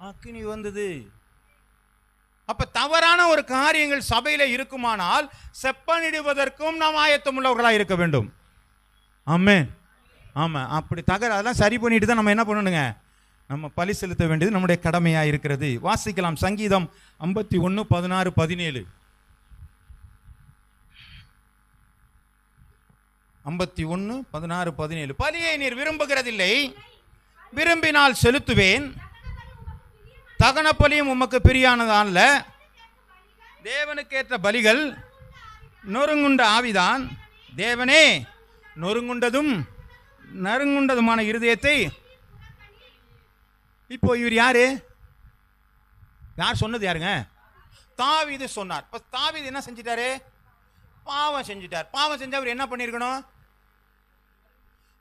அக்கினி வந்தது. அப்ப தவறான ஒரு காரியங்கள் சபையில இருக்குமானால் செப்பனிடுவதற்கும் நாம் ஆயத்தம் உள்ளவர்களாக இருக்க வேண்டும். ஆமென். ஆமா, அப்படி அதெல்லாம் சரி பண்ணிட்டு தான் நம்ம என்ன பண்ணணுங்க, நம்ம பலி செலுத்த வேண்டியது நம்முடைய கடமையா இருக்கிறது. வாசிக்கலாம் சங்கீதம் 51 16 17. 51 16 17. பலியை நீர் விரும்புகிறதில்லை, விரும்பினால் செலுத்துவேன், தகன பலியும் உமக்கு பிரியானதான்ல. தேவனுக்கேற்ற பலிகள் நொறுங்குண்ட ஆவிதான். தேவனே நொறுங்குண்டதும் நறுங்குண்டதுமான இருதயத்தை. இப்போ இவர் யாரு, யார் சொன்னது, யாருங்க, தாவீது சொன்னார். இப்போ தாவீது என்ன செஞ்சிட்டாரு, பாவம் செஞ்சிட்டார். பாவம் செஞ்சா அவர் என்ன பண்ணிருக்கணும்,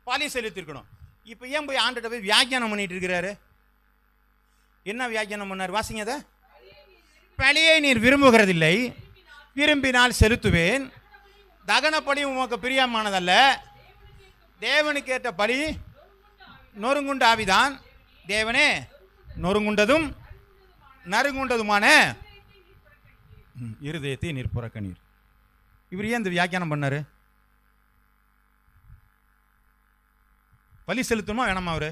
பலி செலுத்திருக்கணும். இப்போ ஏன் போய் ஆண்டுகிட்ட போய் வியாக்கியானம் பண்ணிட்டு இருக்கிறாரு? என்ன வியாக்கியானம் பண்ணார், வாசிங்க அதை. பலியை நீர் விரும்புகிறதில்லை, விரும்பினால் செலுத்துவேன், தகன பலி உமக்கு பிரியமானதல்ல. தேவனுக்கு ஏற்ற பலி நொறுங்குண்ட ஆவிதான். தேவனே நொறுங்குண்டதும் நறுங்குண்டதுமான இருதயத்தை நீர் புறக்கணீர். இவர் ஏன் இந்த வியாக்கியானம் பண்ணாரு? பலி செலுத்தணுமா வேணாமா? அவரு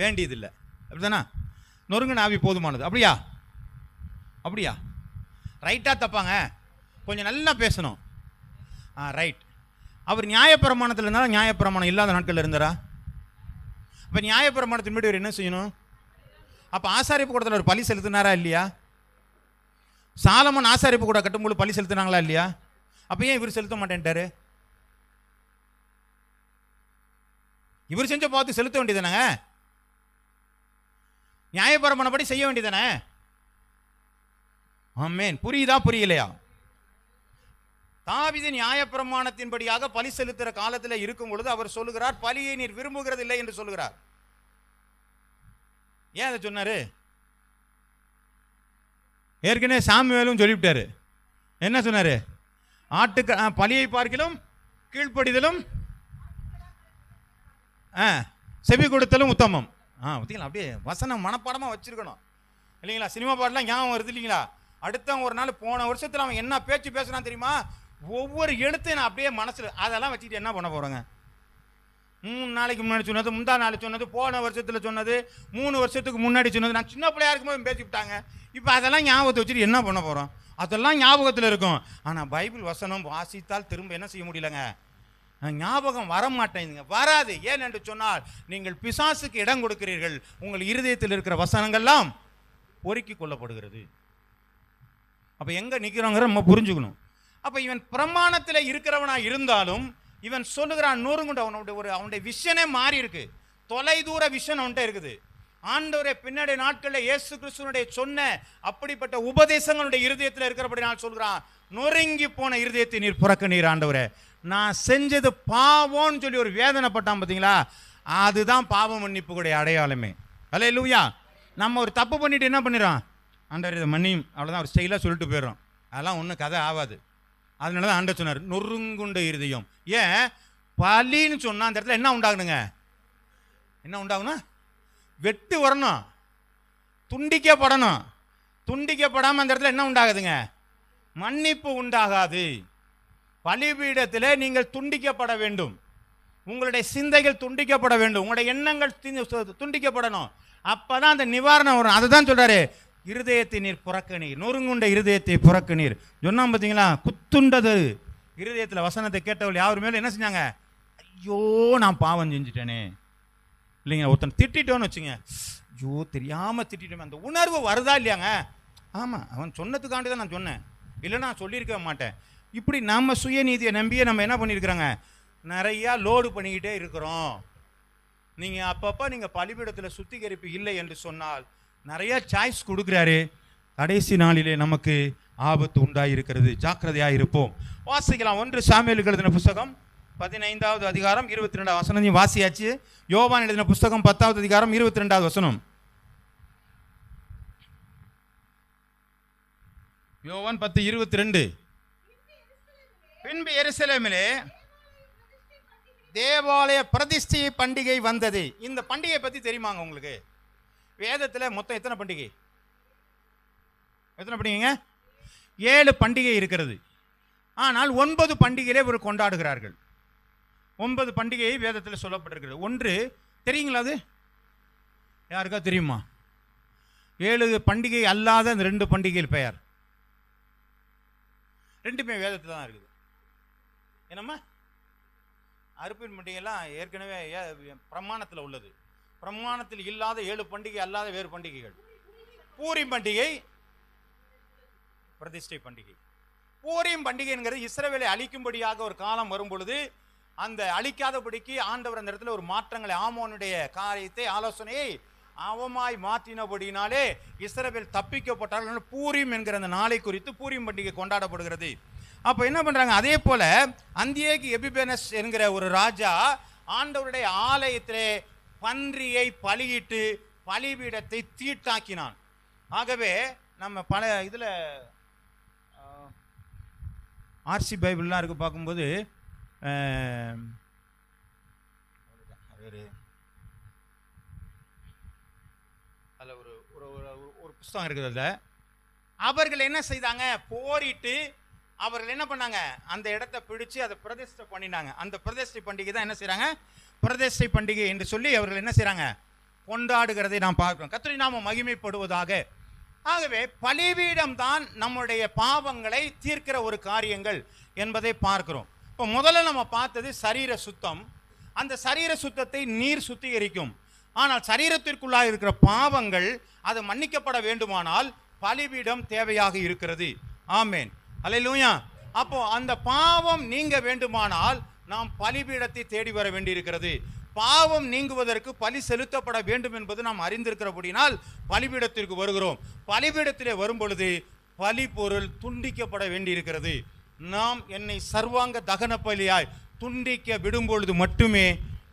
வேண்டியதில்லை, அப்படிதானா? நொறுங்குன ஆவி போதுமானது. அப்படியா? அப்படியா? ரைட்டா தப்பாங்க? கொஞ்சம் நல்லா பேசணும். ரைட். அவர் நியாயப்பிரமாணத்தில் இருந்தாலும் நியாயப்பிரமாணம் இல்லாத நாட்களில் இருந்தாரா? அப்போ நியாயப்பிரமாணத்தின் படி அவர் என்ன செய்யணும்? அப்போ ஆசாரிப்பு கூடத்தில் ஒரு பலி செலுத்தினாரா இல்லையா? சாலமன் ஆசாரிப்பு கூட கட்டும்போது பலி செலுத்தினாங்களா இல்லையா? அப்போ ஏன் இவர் செலுத்த மாட்டேன்ட்டாரு? இவர் செஞ்ச பார்த்து செலுத்த வேண்டியதானங்க, நியாயப்பிரமாணப்படி செய்ய வேண்டியதானே. ஆமென். புரியுதா புரியலையா? தாவீது நியாயப்பிரமாணத்தின்படியாக பலி செலுத்துகிற காலத்தில் இருக்கும் பொழுது அவர் சொல்லுகிறார், பலியை நீர் விரும்புகிறதில்லை என்று சொல்லுகிறார். ஏன் அதை சொன்னாரு? ஏற்கனவே சாமுவேலும் சொல்லிவிட்டாரு. என்ன சொன்னாரு? ஆட்டுக்கு பலியை பார்க்கிலும் கீழ்ப்படிதலும் செவி கொடுத்தலும் உத்தமம். பார்த்தீங்களா? அப்படியே வசனம் மனப்பாடமாக வச்சிருக்கணும் இல்லைங்களா? சினிமா பாட்டெலாம் ஞாபகம் வருது இல்லைங்களா? அடுத்த ஒரு நாள் போன வருஷத்தில் அவன் என்ன பேச்சு பேசுனான் தெரியுமா? ஒவ்வொரு எழுத்தையும் நான் அப்படியே மனசில் அதெல்லாம் வச்சுக்கிட்டு என்ன பண்ண போகிறேங்க? 3 நாளைக்கு முன்னாடி சொன்னது, முந்தா நாள் சொன்னது, போன வருஷத்தில் சொன்னது, 3 வருஷத்துக்கு முன்னாடி சொன்னது, நான் சின்ன பிள்ளையா இருக்கும்போது பேசிவிட்டாங்க. இப்போ அதெல்லாம் ஞாபகத்தை வச்சுட்டு என்ன பண்ண போகிறோம்? அதெல்லாம் ஞாபகத்தில் இருக்கும். ஆனால் பைபிள் வசனம் வாசித்தால் திரும்ப என்ன செய்ய முடியலங்க, ஞாபகம் வர மாட்டேங்குதுங்க, வராது. ஏன் என்று சொன்னால் நீங்கள் பிசாசுக்கு இடம் கொடுக்கிறீர்கள். உங்கள் இருதயத்தில் இருக்கிற வசனங்கள்லாம் பொறுக்கி கொள்ளப்படுகிறது. அப்போ எங்கே நிற்கிறோங்கிற நம்ம புரிஞ்சுக்கணும். அப்போ இவன் பிரமாணத்தில் இருக்கிறவனா இருந்தாலும் இவன் சொல்லுகிறான் நூறுங்குண்டு. அவனுடைய விஷனே மாறி இருக்கு, தொலைதூர விஷன் அவன்கிட்ட இருக்குது. ஆண்டவரே பின்னாடி நாட்களில் இயேசு கிறிஸ்துவனுடைய சொன்ன அப்படிப்பட்ட உபதேசங்களுடைய இருதயத்தில் இருக்கிறபடி நான் சொல்கிறான், நொறுங்கி போன இருதயத்தை நீர் புறக்கணீர் ஆண்டவரே. நான் செஞ்சது பாவம்னு சொல்லி ஒரு வேதனைப்பட்டான் பார்த்தீங்களா? அதுதான் பாவ மன்னிப்புடைய அடையாளமே. அல்லேலூயா. நம்ம ஒரு தப்பு பண்ணிட்டு என்ன பண்ணிடுறோம், ஆண்டவர் இதை மன்னியும், அவ்வளோதான் ஒரு ஸ்டைலாக சொல்லிட்டு போயிடுறோம். அதெல்லாம் ஒன்றும் கதை ஆகாது. அதனால தான் ஆண்டவர் சொன்னார் நொறுங்குண்ட இருதயம். ஏன் பலின்னு சொன்னால் அந்த இடத்துல என்ன உண்டாகணுங்க? என்ன உண்டாகணும்? வெட்டு வரணும், துண்டிக்கப்படணும். துண்டிக்கப்படாமல் அந்த இடத்துல என்ன உண்டாகுதுங்க? மன்னிப்பு உண்டாகாது. பலிபீடத்தில் நீங்கள் துண்டிக்கப்பட வேண்டும், உங்களுடைய சிந்தைகள் துண்டிக்கப்பட வேண்டும், உங்களுடைய எண்ணங்கள் துண்டிக்கப்படணும். அப்பதான் அந்த நிவாரணம் வரும். அதுதான் சொல்றாரு, இருதயத்தை நீர் புறக்கணீர், நொறுங்குண்ட இருதயத்தை புறக்கணீர் சொன்னா பார்த்தீங்களா? குத்துண்டது இருதயத்தில் வசனத்தை கேட்டவள் யார் மேலும் என்ன செஞ்சாங்க? ஐயோ நான் பாவம் செஞ்சுட்டேனே. இல்லைங்க, ஒருத்தன் திட்டோன்னு வச்சுங்க, ஐயோ தெரியாமல் திட்டோமே, அந்த உணர்வு வருதா இல்லையாங்க? ஆமாம், அவன் சொன்னதுக்காண்டி தான் நான் சொன்னேன், இல்லைன்னா நான் சொல்லியிருக்க மாட்டேன். இப்படி நம்ம சுயநீதியை நம்பியே நம்ம என்ன பண்ணியிருக்கிறோங்க? நிறையா லோடு பண்ணிக்கிட்டே இருக்கிறோம். நீங்கள் அப்பப்போ நீங்கள் பலிபீடத்தில் சுத்திகரிப்பு இல்லை என்று சொன்னால் நிறைய சாய்ஸ் கொடுக்குறாரு. கடைசி நாளிலே நமக்கு ஆபத்து உண்டாயிருக்கிறது. ஜாக்கிரதையாக இருப்போம். வாசிக்கலாம். 1 சாமுவேலுக்கு எழுதின புஸ்தகம் 15வது அதிகாரம் 22வது வசனம் வாசியாச்சு. யோவான் எழுதின புஸ்தகம் 10வது அதிகாரம் 22வது வசனம். யோவான் 10:22. பின்பு எருசலேமிலே தேவாலய பிரதிஷ்டை பண்டிகை வந்தது. இந்த பண்டிகை பற்றி தெரியுமாங்க உங்களுக்கு? வேதத்தில் மொத்தம் எத்தனை பண்டிகை? எத்தனை பண்டிகைங்க? 7 பண்டிகை இருக்கிறது. ஆனால் 9 பண்டிகையிலே இவர் கொண்டாடுகிறார்கள். 9 பண்டிகை வேதத்தில் சொல்லப்பட்டிருக்கிறது. ஒன்று தெரியுங்களா? அது யாருக்கா தெரியுமா? 7 பண்டிகை அல்லாத அந்த 2 பண்டிகையில் பெயர் ரெண்டுமே வேதத்தில் தான் இருக்குது. என்னம்மா? அறுப்பின் பண்டிகைலாம் ஏற்கனவே பிரமாணத்தில் உள்ளது. பிரமாணத்தில் இல்லாத 7 பண்டிகை அல்லாத வேறு பண்டிகைகள். பூரிம் பண்டிகை, பிரதிஷ்டை பண்டிகை. பூரிம் பண்டிகைங்கிறது இஸ்ரவேலை அழிக்கும்படியாக ஒரு காலம் வரும் பொழுது அந்த அழிக்காதபடிக்கு ஆண்டவர் அந்த இடத்துல ஒரு மாற்றங்களை, ஆமோனுடைய காரியத்தை, ஆலோசனையை அவமாய் மாற்றினபடினாலே இஸ்ரவேல் தப்பிக்கப்பட்டார்கள். பூரிம் என்கிற அந்த நாளை குறித்து பூரிம் பண்டிகை கொண்டாடப்படுகிறது. அப்போ என்ன பண்ணுறாங்க? அதே போல அந்தியோக்கு எபிபேனஸ் என்கிற ஒரு ராஜா ஆண்டவருடைய ஆலயத்திலே பன்றியை பலியிட்டு பலிபீடத்தை தீட்டாக்கினான். ஆகவே நம்ம பல இதில் ஆர்சி பைபிள்லாம் இருக்கு பார்க்கும்போது அதில் ஒரு புஸ்தகம் இருக்குது. அதில் அவர்கள் என்ன செய்தாங்க? போரிட்டு அவர்கள் என்ன பண்ணாங்க? அந்த இடத்தை பிடிச்சு அதை பிரதிஷ்டை பண்ணினாங்க. அந்த பிரதிஷ்டை பண்டிகை தான் என்ன செய்கிறாங்க? பிரதிஷ்டை பண்டிகை என்று சொல்லி அவர்கள் என்ன செய்கிறாங்க? கொண்டாடுகிறதை நாம் பார்க்கிறோம். கர்த்தருடைய நாமம் மகிமைப்படுவதாக. ஆகவே பலிபீடம் தான் நம்முடைய பாவங்களை தீர்க்கிற ஒரு காரியங்கள் என்பதை பார்க்கிறோம். இப்போ முதல்ல நம்ம பார்த்தது சரீர சுத்தம். அந்த சரீர சுத்தத்தை நீர் சுத்திகரிக்கும். ஆனால் சரீரத்திற்குள்ளாக இருக்கிற பாவங்கள் அது மன்னிக்கப்பட வேண்டுமானால் பலிபீடம் தேவையாக இருக்கிறது. ஆமேன், அல்லேலூயா. அப்போ அந்த பாவம் நீங்க வேண்டுமானால் நாம் பலிபீடத்தை தேடி வர வேண்டியிருக்கிறது. பாவம் நீங்குவதற்கு பலி செலுத்தப்பட வேண்டும் என்பது நாம் அறிந்திருக்கிறபடினால் பலிபீடத்திற்கு வருகிறோம். பலிபீடத்திலே வரும் பொழுது பலி பொருள் துண்டிக்கப்பட வேண்டியிருக்கிறது. நாம் என்னை சர்வாங்க தகன பலியாய் துண்டிக்க விடும் பொழுது மட்டுமே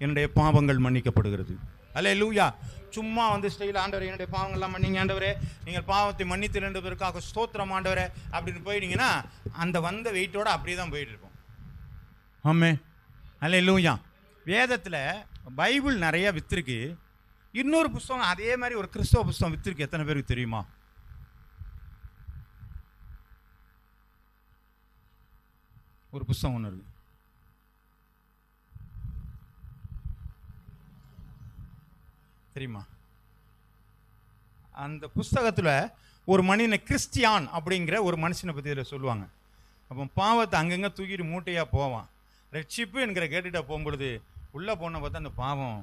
என்னுடைய பாவங்கள் மன்னிக்கப்படுகிறது. அல்லேலூயா. சும்மா வந்து ஸ்டைல் ஆண்டவரே என்னுடைய பாவங்கள்லாம் மன்னிங்க ஆண்டவரே, நீங்கள் பாவத்தை மன்னித்து என்பதற்காக ஸ்தோத்திரம் ஆண்டவரே அப்படின்னு போயிட்டீங்கன்னா அந்த வந்த வெயிட்டோடு அப்படியே தான் போயிட்டு இருப்போம். ஆமே, அல்லேலூயா. வேதத்தில் பைபிள் நிறைய வித்திருக்கு. இன்னொரு புஸ்தகம் அதே மாதிரி ஒரு கிறிஸ்தவ புஸ்தகம் வித்திருக்கு. எத்தனை பேருக்கு தெரியுமா? ஒரு புஸ்தகம் ஒன்று இருக்கு. தெரியுமா? அந்த புஸ்தகத்தில் ஒரு மனிதனை கிறிஸ்டியான் அப்படிங்கிற ஒரு மனுஷனை பற்றி இதில் சொல்லுவாங்க. அப்போ பாவத்தை அங்கங்கே தூக்கிட்டு மூட்டையாக போவான். ரட்சிப்பு என்கிற கேட்டுகிட்ட போகும்பொழுது உள்ளே போன பார்த்தா அந்த பாவம்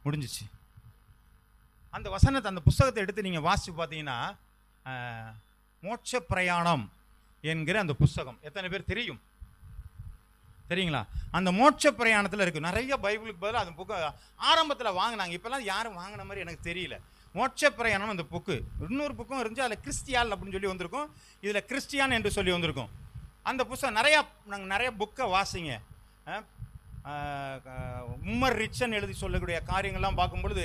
முடிஞ்சிச்சு. அந்த வசனத்தை, அந்த புஸ்தகத்தை எடுத்து நீங்கள் வாசித்து பார்த்தீங்கன்னா மோட்ச பிரயாணம் என்கிற அந்த புஸ்தகம் எத்தனை பேர் தெரியும்? தெரியுங்களா? அந்த மோட்ச பிரயாணத்தில் இருக்குது. நிறைய பைபிளுக்கு பதிலாக அந்த புக்கை ஆரம்பத்தில் வாங்கினாங்க. இப்போல்லாம் யாரும் வாங்கின மாதிரி எனக்கு தெரியல. மோட்ச பிரயாணம் அந்த புக்கு. இன்னொரு புக்கும் இருந்துச்சு, அதில் கிறிஸ்டியால் அப்படின்னு சொல்லி வந்திருக்கும், இதில் கிறிஸ்டியான் என்று சொல்லி வந்திருக்கும். அந்த புஸ்தகம் நாங்கள் நிறைய புக்கை வாசிங்க. உம்மர் ரிச்சன் எழுதி சொல்லக்கூடிய காரியங்கள்லாம் பார்க்கும்பொழுது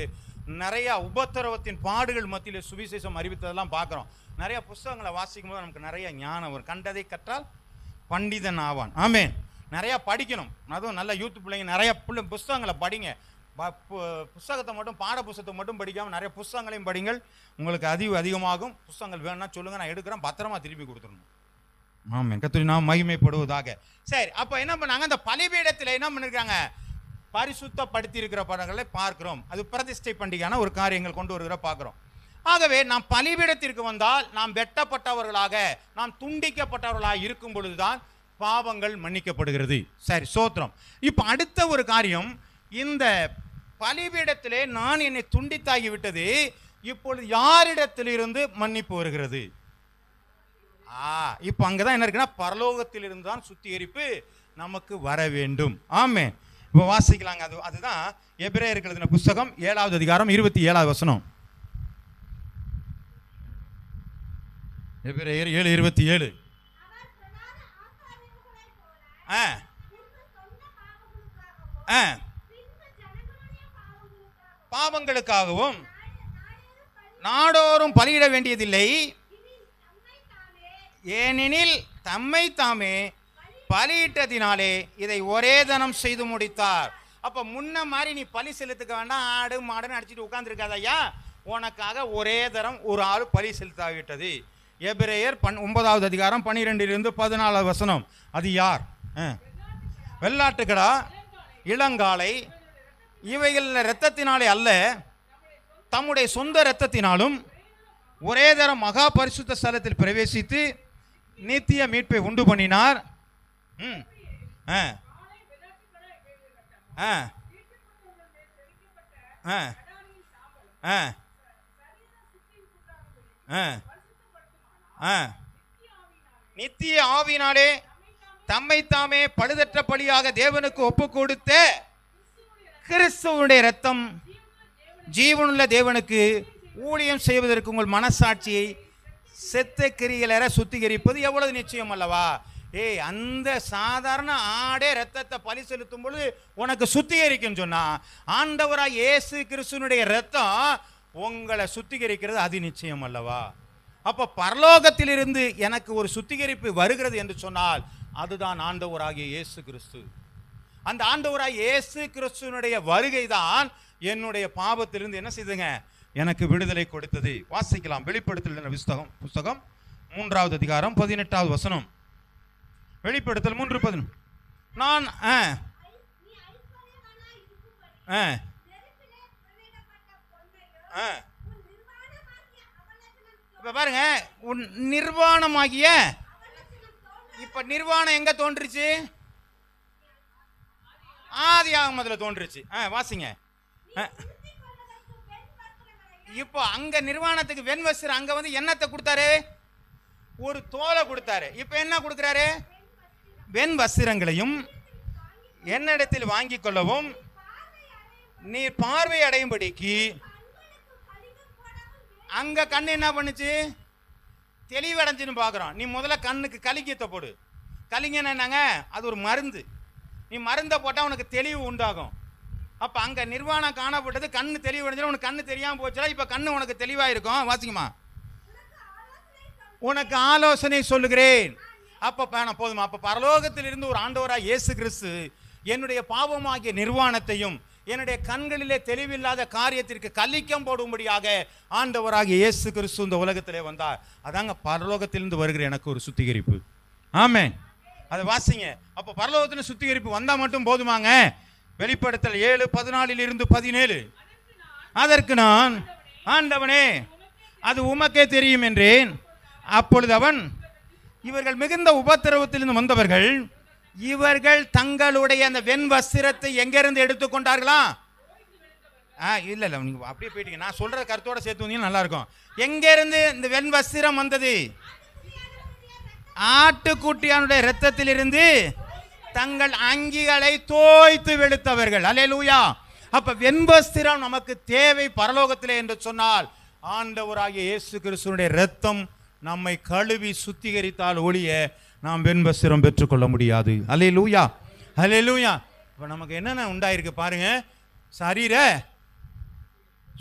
நிறையா உபத்திரவத்தின் பாடுகள் மத்தியில் சுவிசேஷம் அறிவித்ததெல்லாம் பார்க்குறோம். நிறையா புஸ்தகங்களை வாசிக்கும் போது நமக்கு நிறைய ஞானம் வரும். கண்டதை கற்றால் பண்டிதன் ஆவான். ஆமென். நிறையா படிக்கணும். அதுவும் நல்ல யூத் பிள்ளைங்க நிறையா புஸ்தகங்களை படிங்க. புஸ்தகத்தை மட்டும் பாட புஸ்தகத்தை மட்டும் படிக்காமல் நிறைய புஸ்தகங்களையும் படிங்கள். உங்களுக்கு அதிகமாகும். புஸ்தகங்கள் வேணும்னா சொல்லுங்கள், நான் எடுக்கிறேன், பத்திரமா திருப்பி கொடுத்துடணும். ஆமாம், கர்த்தருடைய நாமம் மகிமைப்படுவதாக. சரி, அப்போ என்ன பண்ணாங்க, அந்த பலிபீடத்தில் என்ன பண்ணியிருக்காங்க, பரிசுத்தப்படுத்தி இருக்கிற படங்களை பார்க்கிறோம். அது பிரதிஷ்டை பண்டிகையான ஒரு காரியங்கள் கொண்டு வருகிற பார்க்குறோம். ஆகவே நாம் பலிபீடத்திற்கு வந்தால் நாம் வெட்டப்பட்டவர்களாக, நாம் துண்டிக்கப்பட்டவர்களாக இருக்கும் பொழுதுதான் பாவங்கள் மன்னிக்கப்படுகிறது. சரி, சோத்திரம். இப்போ அடுத்த ஒரு காரியம், இந்த பலிபீடத்திலே நான் என்னை துண்டித்தாகி விட்டது, இப்பொழுது யாரிடத்திலிருந்து மன்னிப்பு வருகிறது? இப்போ அங்கதான் என்ன இருக்குன்னா, பரலோகத்திலிருந்து தான் சுத்திகரிப்பு நமக்கு வர வேண்டும். ஆமென். இப்போ வாசிக்கலாங்க. அதுதான் எபிரேயருக்கு எழுதின புஸ்தகம் 7வது அதிகாரம் 27வது வசனம். எபிரேயர் 7:27. பாவங்களுக்காகவும் நாடோறும் பலியிட வேண்டியதில்லை, ஏனெனில் தம்மை தாமே பலியிட்டதினாலே இதை ஒரே தனம் செய்து முடித்தார். அப்ப முன்ன மாதிரி நீ பலி செலுத்துக்க வேண்டாம், ஆடு மாடுன்னு அடிச்சுட்டு உட்கார்ந்துருக்காத ஐயா, உனக்காக ஒரே தரம் ஒரு ஆள் பலி செலுத்தாவிட்டது. எபிரேயர் 9வது அதிகாரம் 12லிருந்து 14வது வசனம். அது யார்? வெள்ளாட்டுக்கடா, இளங்காளை, இவைகள் இரத்தத்தினாலே அல்ல, தம்முடைய சொந்த இரத்தத்தினாலும் ஒரே தரம் மகா பரிசுத்த ஸ்தலத்தில் பிரவேசித்து நித்திய மீட்பை உண்டு பண்ணினார். நித்திய ஆவியினாலே தம்மை தாமே பழுதற்ற பலியாக தேவனுக்கு ஒப்பு கொடுத்த கிறிஸ்துவனுடைய இரத்தம் ஜீவனுள்ள தேவனுக்கு ஊழியம் செய்வதற்கு உங்கள் மனசாட்சியை செத்த கிரியலற சுத்திகரிப்பது எவ்வளவு நிச்சயம் அல்லவா? அந்த சாதாரண ஆடே ரத்தத்தை பலி செலுத்தும் பொழுது உனக்கு சுத்திகரிக்கும் சொன்னா, ஆண்டவராய் இயேசு கிறிஸ்துவனுடைய ரத்தம் உங்களை சுத்திகரிக்கிறது அது நிச்சயம் அல்லவா? அப்ப பரலோகத்திலிருந்து எனக்கு ஒரு சுத்திகரிப்பு வருகிறது என்று சொன்னால் அதுதான் ஆண்டவராகிய இயேசு கிறிஸ்து. அந்த ஆண்டவராகிய இயேசு கிறிஸ்துவனுடைய வருகை தான் என்னுடைய பாவத்திலிருந்து என்ன செய்துங்க, எனக்கு விடுதலை கொடுத்தது. வாசிக்கலாம். வெளிப்படுத்தல் புஸ்தகம் 3வது அதிகாரம் 18வது வசனம். வெளிப்படுத்தல் 3:11. நான் இப்ப பாருங்க, உன் நிர்வாணமாகிய, இப்ப நிர்வாணம் எங்க தோன்றுச்சு? ஆதியாகமத்துல தோன்றுச்சு. வாசிங்க. இப்போ அங்க நிர்வாணத்துக்கு வெண்வஸ்திரம், அங்க வந்து என்னத்தை கொடுத்தாரு? ஒரு தோலை கொடுத்தாரு. இப்ப என்ன கொடுக்கிறாரு? வெண் வஸ்திரங்களையும் என்னிடத்தில் வாங்கி கொள்ளவும் நீ பார்வை அடையும்படிக்கு. அங்க கண்ணு என்ன பண்ணுச்சு? தெளிவடைஞ்சுன்னு பாக்குறோம். நீ முதல்ல கண்ணுக்கு கலிங்கத்தை போடு. கலிங்கன்னு என்னங்க? அது ஒரு மருந்து. நீ மருந்தை போட்டா உனக்கு தெளிவு உண்டாகும். அப்ப அங்க நிர்வாணம் காணப்பட்டது, கண்ணு தெளிவடைஞ்சு, உனக்கு கண்ணு தெரியாம போச்சுல, இப்ப கண்ணு உனக்கு தெளிவா இருக்கும். வாசிக்குமா? உனக்கு ஆலோசனை சொல்லுகிறேன். அப்ப போதுமா? அப்ப பரலோகத்தில் இருந்து ஒரு ஆண்டவராய் இயேசு கிறிஸ்து என்னுடைய பாவமாகிய நிர்வாணத்தையும் என்னுடைய கண்களிலே தெளிவில்லாத காரியத்திற்கு கலிக்கம் போடும்படியாக ஆண்டவராகிய இயேசு கிறிஸ்து இந்த உலகத்திலே வந்தார். அதாங்க பரலோகத்திலிருந்து வருகிற எனக்கு ஒரு சுத்திகரிப்பு. ஆமென். அதை வாசிங்க. அப்ப பரலோகத்தின் சுத்திகரிப்பு வந்தா மட்டும் போதுமாங்க? வெளிப்படுத்தல் 7:14-17. அதற்கு நான், ஆண்டவனே அது உமக்கே தெரியும் என்றேன். அப்பொழுது அவன், இவர்கள் மிகுந்த உபத்திரவத்திலிருந்து வந்தவர்கள், இவர்கள் தங்களுடைய அந்த வெண் வஸ்திரத்தை எங்கிருந்து எடுத்துக்கொண்டார்களா? இல்ல நீங்க அப்படியே போயிட்டீங்க. நான் சொல்ற கருத்தோட சேர்த்து வந்தீங்கன்னா நல்லா இருக்கும். எங்க இருந்து இந்த வெண் வஸ்திரம் வந்தது? ஆட்டுக்குட்டியானுடைய இரத்தத்திலிருந்து தங்கள் அங்கிகளை தோய்த்து வெளுத்தவர்கள். அல்லேலூயா. அப்ப வெண்வஸ்திரம் நமக்கு தேவை பரலோகத்திலே என்று சொன்னால் ஆண்டவராகிய இயேசு கிறிஸ்துவினுடைய இரத்தம் நம்மை கழுவி சுத்திகரித்தால் ஒழிய நாம் வெண்வஸ்திரம் பெற்றுக்கொள்ள முடியாது. அல்லேலூயா, அல்லேலூயா. இப்ப நமக்கு என்னென்ன உண்டாயிருக்கு பாருங்க. சரீர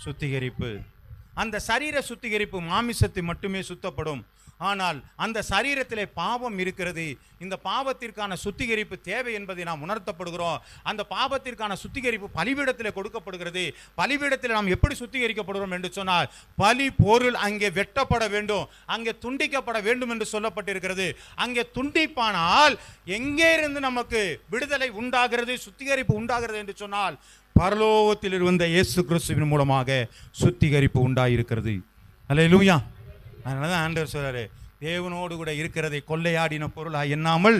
சுத்திகரிப்பு, அந்த சரீர சுத்திகரிப்பு மாமிசத்தை மட்டுமே சுத்தப்படும். ஆனால் அந்த சரீரத்திலே பாவம் இருக்கிறது. இந்த பாவத்திற்கான சுத்திகரிப்பு தேவை என்பதை நாம் உணர்த்தப்படுகிறோம். அந்த பாவத்திற்கான சுத்திகரிப்பு பலிபீடத்தில் கொடுக்கப்படுகிறது. பலிபீடத்தில் நாம் எப்படி சுத்திகரிக்கப்படுகிறோம் என்று சொன்னால், பலி பொருள் அங்கே வெட்டப்பட வேண்டும், அங்கே துண்டிக்கப்பட வேண்டும் என்று சொல்லப்பட்டிருக்கிறது. அங்கே துண்டிப்பானால் எங்கே இருந்து நமக்கு விடுதலை உண்டாகிறது, சுத்திகரிப்பு உண்டாகிறது என்று சொன்னால், பரலோகத்தில் இருந்த இயேசு கிறிஸ்துவின் மூலமாக சுத்திகரிப்பு உண்டாயிருக்கிறது. அல்லேலூயா. அதனால தான் ஆண்டவர் சொல்றாரு, தேவனோடு கூட இருக்கிறதை கொள்ளையாடின பொருளாக எண்ணாமல்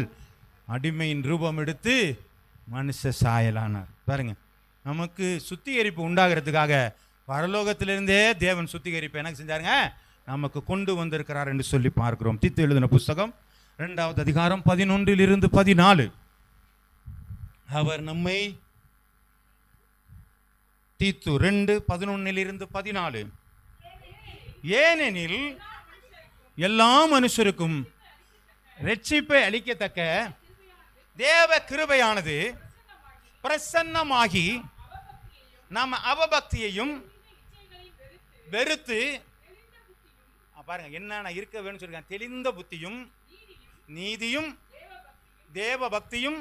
அடிமையின் ரூபம் எடுத்து மனுஷ சாயலானார். பாருங்க, நமக்கு சுத்திகரிப்பு உண்டாகிறதுக்காக பரலோகத்திலிருந்தே தேவன் சுத்திகரிப்பு எனக்கு செஞ்சாருங்க, நமக்கு கொண்டு வந்திருக்கிறார் என்று சொல்லி பார்க்கிறோம். தீத்து எழுதின புஸ்தகம் 2வது அதிகாரம் 11 to 14. அவர் நம்மை, தீத்து 2:11 to 14, ஏனெனில் எல்லா மனுஷருக்கும் இரட்சிப்பை அளிக்கத்தக்க தேவ கிருபையானது பிரசன்னமாகி நம்ம அவபக்தியையும் வெறுத்து, பாருங்க என்னென்ன இருக்க வேணும்னு சொல்லிருக்காங்க, தெளிந்த புத்தியும் நீதியும் தேவ பக்தியும்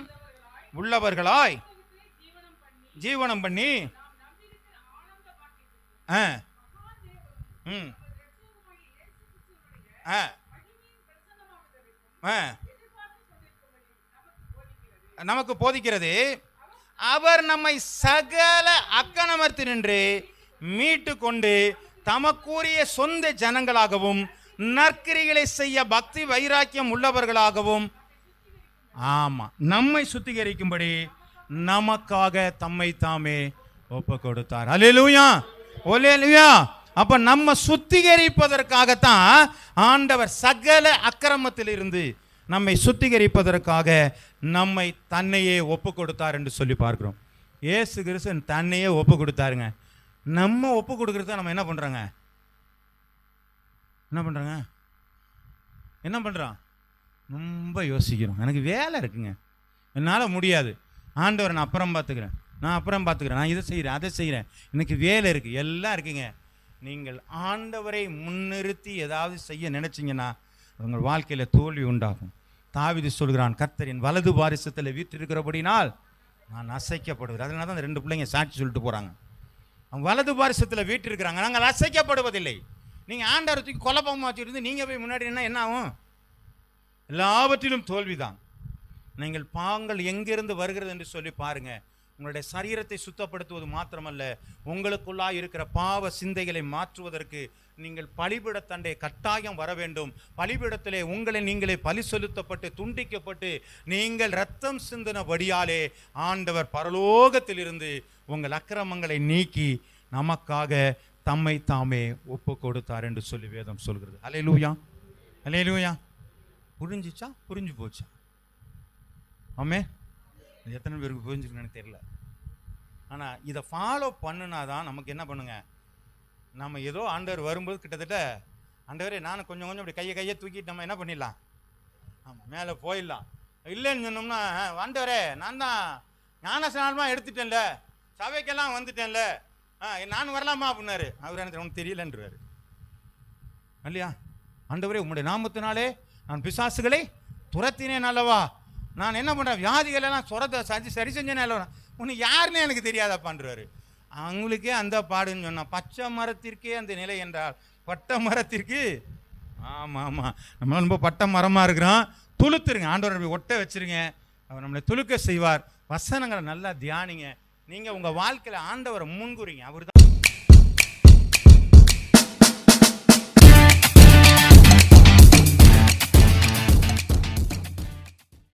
உள்ளவர்களாய் ஜீவனம் பண்ணி நமக்கு போதிக்கிறது. அவர் நம்மை சகல அக்கணமர்த்தினின்று மீட்டு கொண்டு தமக்குரிய சொந்த ஜனங்களாகவும் நற்கிரிகளை செய்ய பக்தி வைராக்கியம் உள்ளவர்களாகவும், ஆமா, நம்மை சுத்திகரிக்கும்படி நமக்காக தம்மை தாமே ஒப்பு கொடுத்தார். அல்லேலூயா, அல்லேலூயா. அப்ப நம்ம சுத்திகரிப்பதற்காகத்தான் ஆண்டவர் சகல அக்கிரமத்தில் இருந்து நம்மை சுத்திகரிப்பதற்காக நம்மை தன்னையே ஒப்பு கொடுத்தார் என்று சொல்லி பார்க்கிறோம். இயேசு கிறிஸ்து தன்னையே ஒப்பு கொடுத்தாருங்க. நம்ம ஒப்பு கொடுக்கறத நம்ம என்ன பண்றோங்க, என்ன பண்றோம், ரொம்ப யோசிக்கிறோம். எனக்கு வேலை இருக்குங்க, என்னால் முடியாது, ஆண்டவரை நான் அப்புறம் பார்த்துக்கிறேன், நான் இதை செய்கிறேன், அதை செய்கிறேன், எனக்கு வேலை இருக்குது, எல்லாம் இருக்குங்க. நீங்கள் ஆண்டவரை முன்னிறுத்தி ஏதாவது செய்ய நினைச்சிங்கன்னா உங்கள் வாழ்க்கையில் தோல்வி உண்டாகும். தாவீது சொல்கிறான், கர்த்தரின் வலது பாரிசத்தில் வீற்றிருக்கிறபடினால் நான் அசைக்கப்படுகிறேன். அதனால தான் அந்த 2 பிள்ளைங்க சாட்சி சொல்லிட்டு போகிறாங்க. அவங்க வலது பாரிசத்தில் வீற்றிருக்கிறாங்க, நாங்கள் அசைக்கப்படுவதில்லை. நீங்கள் ஆண்டவரை தூக்கி கொலப்பமாக வச்சுருந்து நீங்கள் போய் முன்னாடி என்ன ஆகும், எல்லாவற்றிலும் தோல்விதான். நீங்கள் பாங்கள் எங்கிருந்து வருகிறது என்று சொல்லி பாருங்க. உங்களுடைய சரீரத்தை சுத்தப்படுத்துவது மாத்திரமல்ல, உங்களுக்குள்ளாக இருக்கிற பாவ சிந்தைகளை மாற்றுவதற்கு நீங்கள் பலிபீடத்தண்டை கட்டாயம் வர வேண்டும். பலிபீடத்திலே உங்களை நீங்களே பலி செலுத்தப்பட்டு துண்டிக்கப்பட்டு நீங்கள் ரத்தம் சிந்தினபடியாலே ஆண்டவர் பரலோகத்திலிருந்து உங்கள் அக்கிரமங்களை நீக்கி நமக்காக தம்மை தாமே ஒப்பு கொடுத்தார் என்று சொல்லி வேதம் சொல்கிறது. அல்லேலூயா, அல்லேலூயா. புரிஞ்சிச்சா, புரிஞ்சு போச்சா? ஆமே, எத்தனை பேருக்கு புரிஞ்சுக்கணும்னு தெரியல. ஆனால் இதை ஃபாலோ பண்ணுனா தான் நமக்கு என்ன பண்ணுங்க, நம்ம ஏதோ ஆண்டவர் வரும்போது கிட்டத்தட்ட ஆண்டவரே நானும் கொஞ்சம் கொஞ்சம் அப்படி கையை தூக்கிட்டு நம்ம என்ன பண்ணிடலாம், ஆமாம், மேலே போயிடலாம். இல்லைன்னு சொன்னோம்னா, ஆண்டவரே நான் தான் ஞானஸ்நானமாக எடுத்துட்டேன்ல, சபைக்கெல்லாம் வந்துட்டேன்ல, நான் வரலாமா அப்படின்னாரு. அவர் எனக்கு ஒன்றும் தெரியலன்றாரு இல்லையா. ஆண்டவரே உங்களுடைய நாமத்தினாலே நான் பிசாசுகளை துரத்தினேன் அல்லவா, நான் என்ன பண்ணுறேன், வியாதிகளெல்லாம் சரி செஞ்சேன் அல்லவா, ஒன்று யாருன்னு எனக்கு தெரியாதப்பான்றாரு. அவங்களுக்கே அந்த பாடுன்னு சொன்னால், பச்சை மரத்திற்கே அந்த நிலை என்றால் பட்டை மரத்திற்கு, ஆமாம் ஆமாம், நம்ம ரொம்ப பட்டை மரமாக இருக்கிறோம், துளுத்துருங்க, ஆண்டவர் ஒட்ட வச்சுருங்க, அவர் நம்மளை துளுக்க செய்வார். வசனங்களை நல்லா தியானிங்க. நீங்கள் உங்கள் வாழ்க்கையில் ஆண்டவரை முன்குறீங்க, அவர் தான்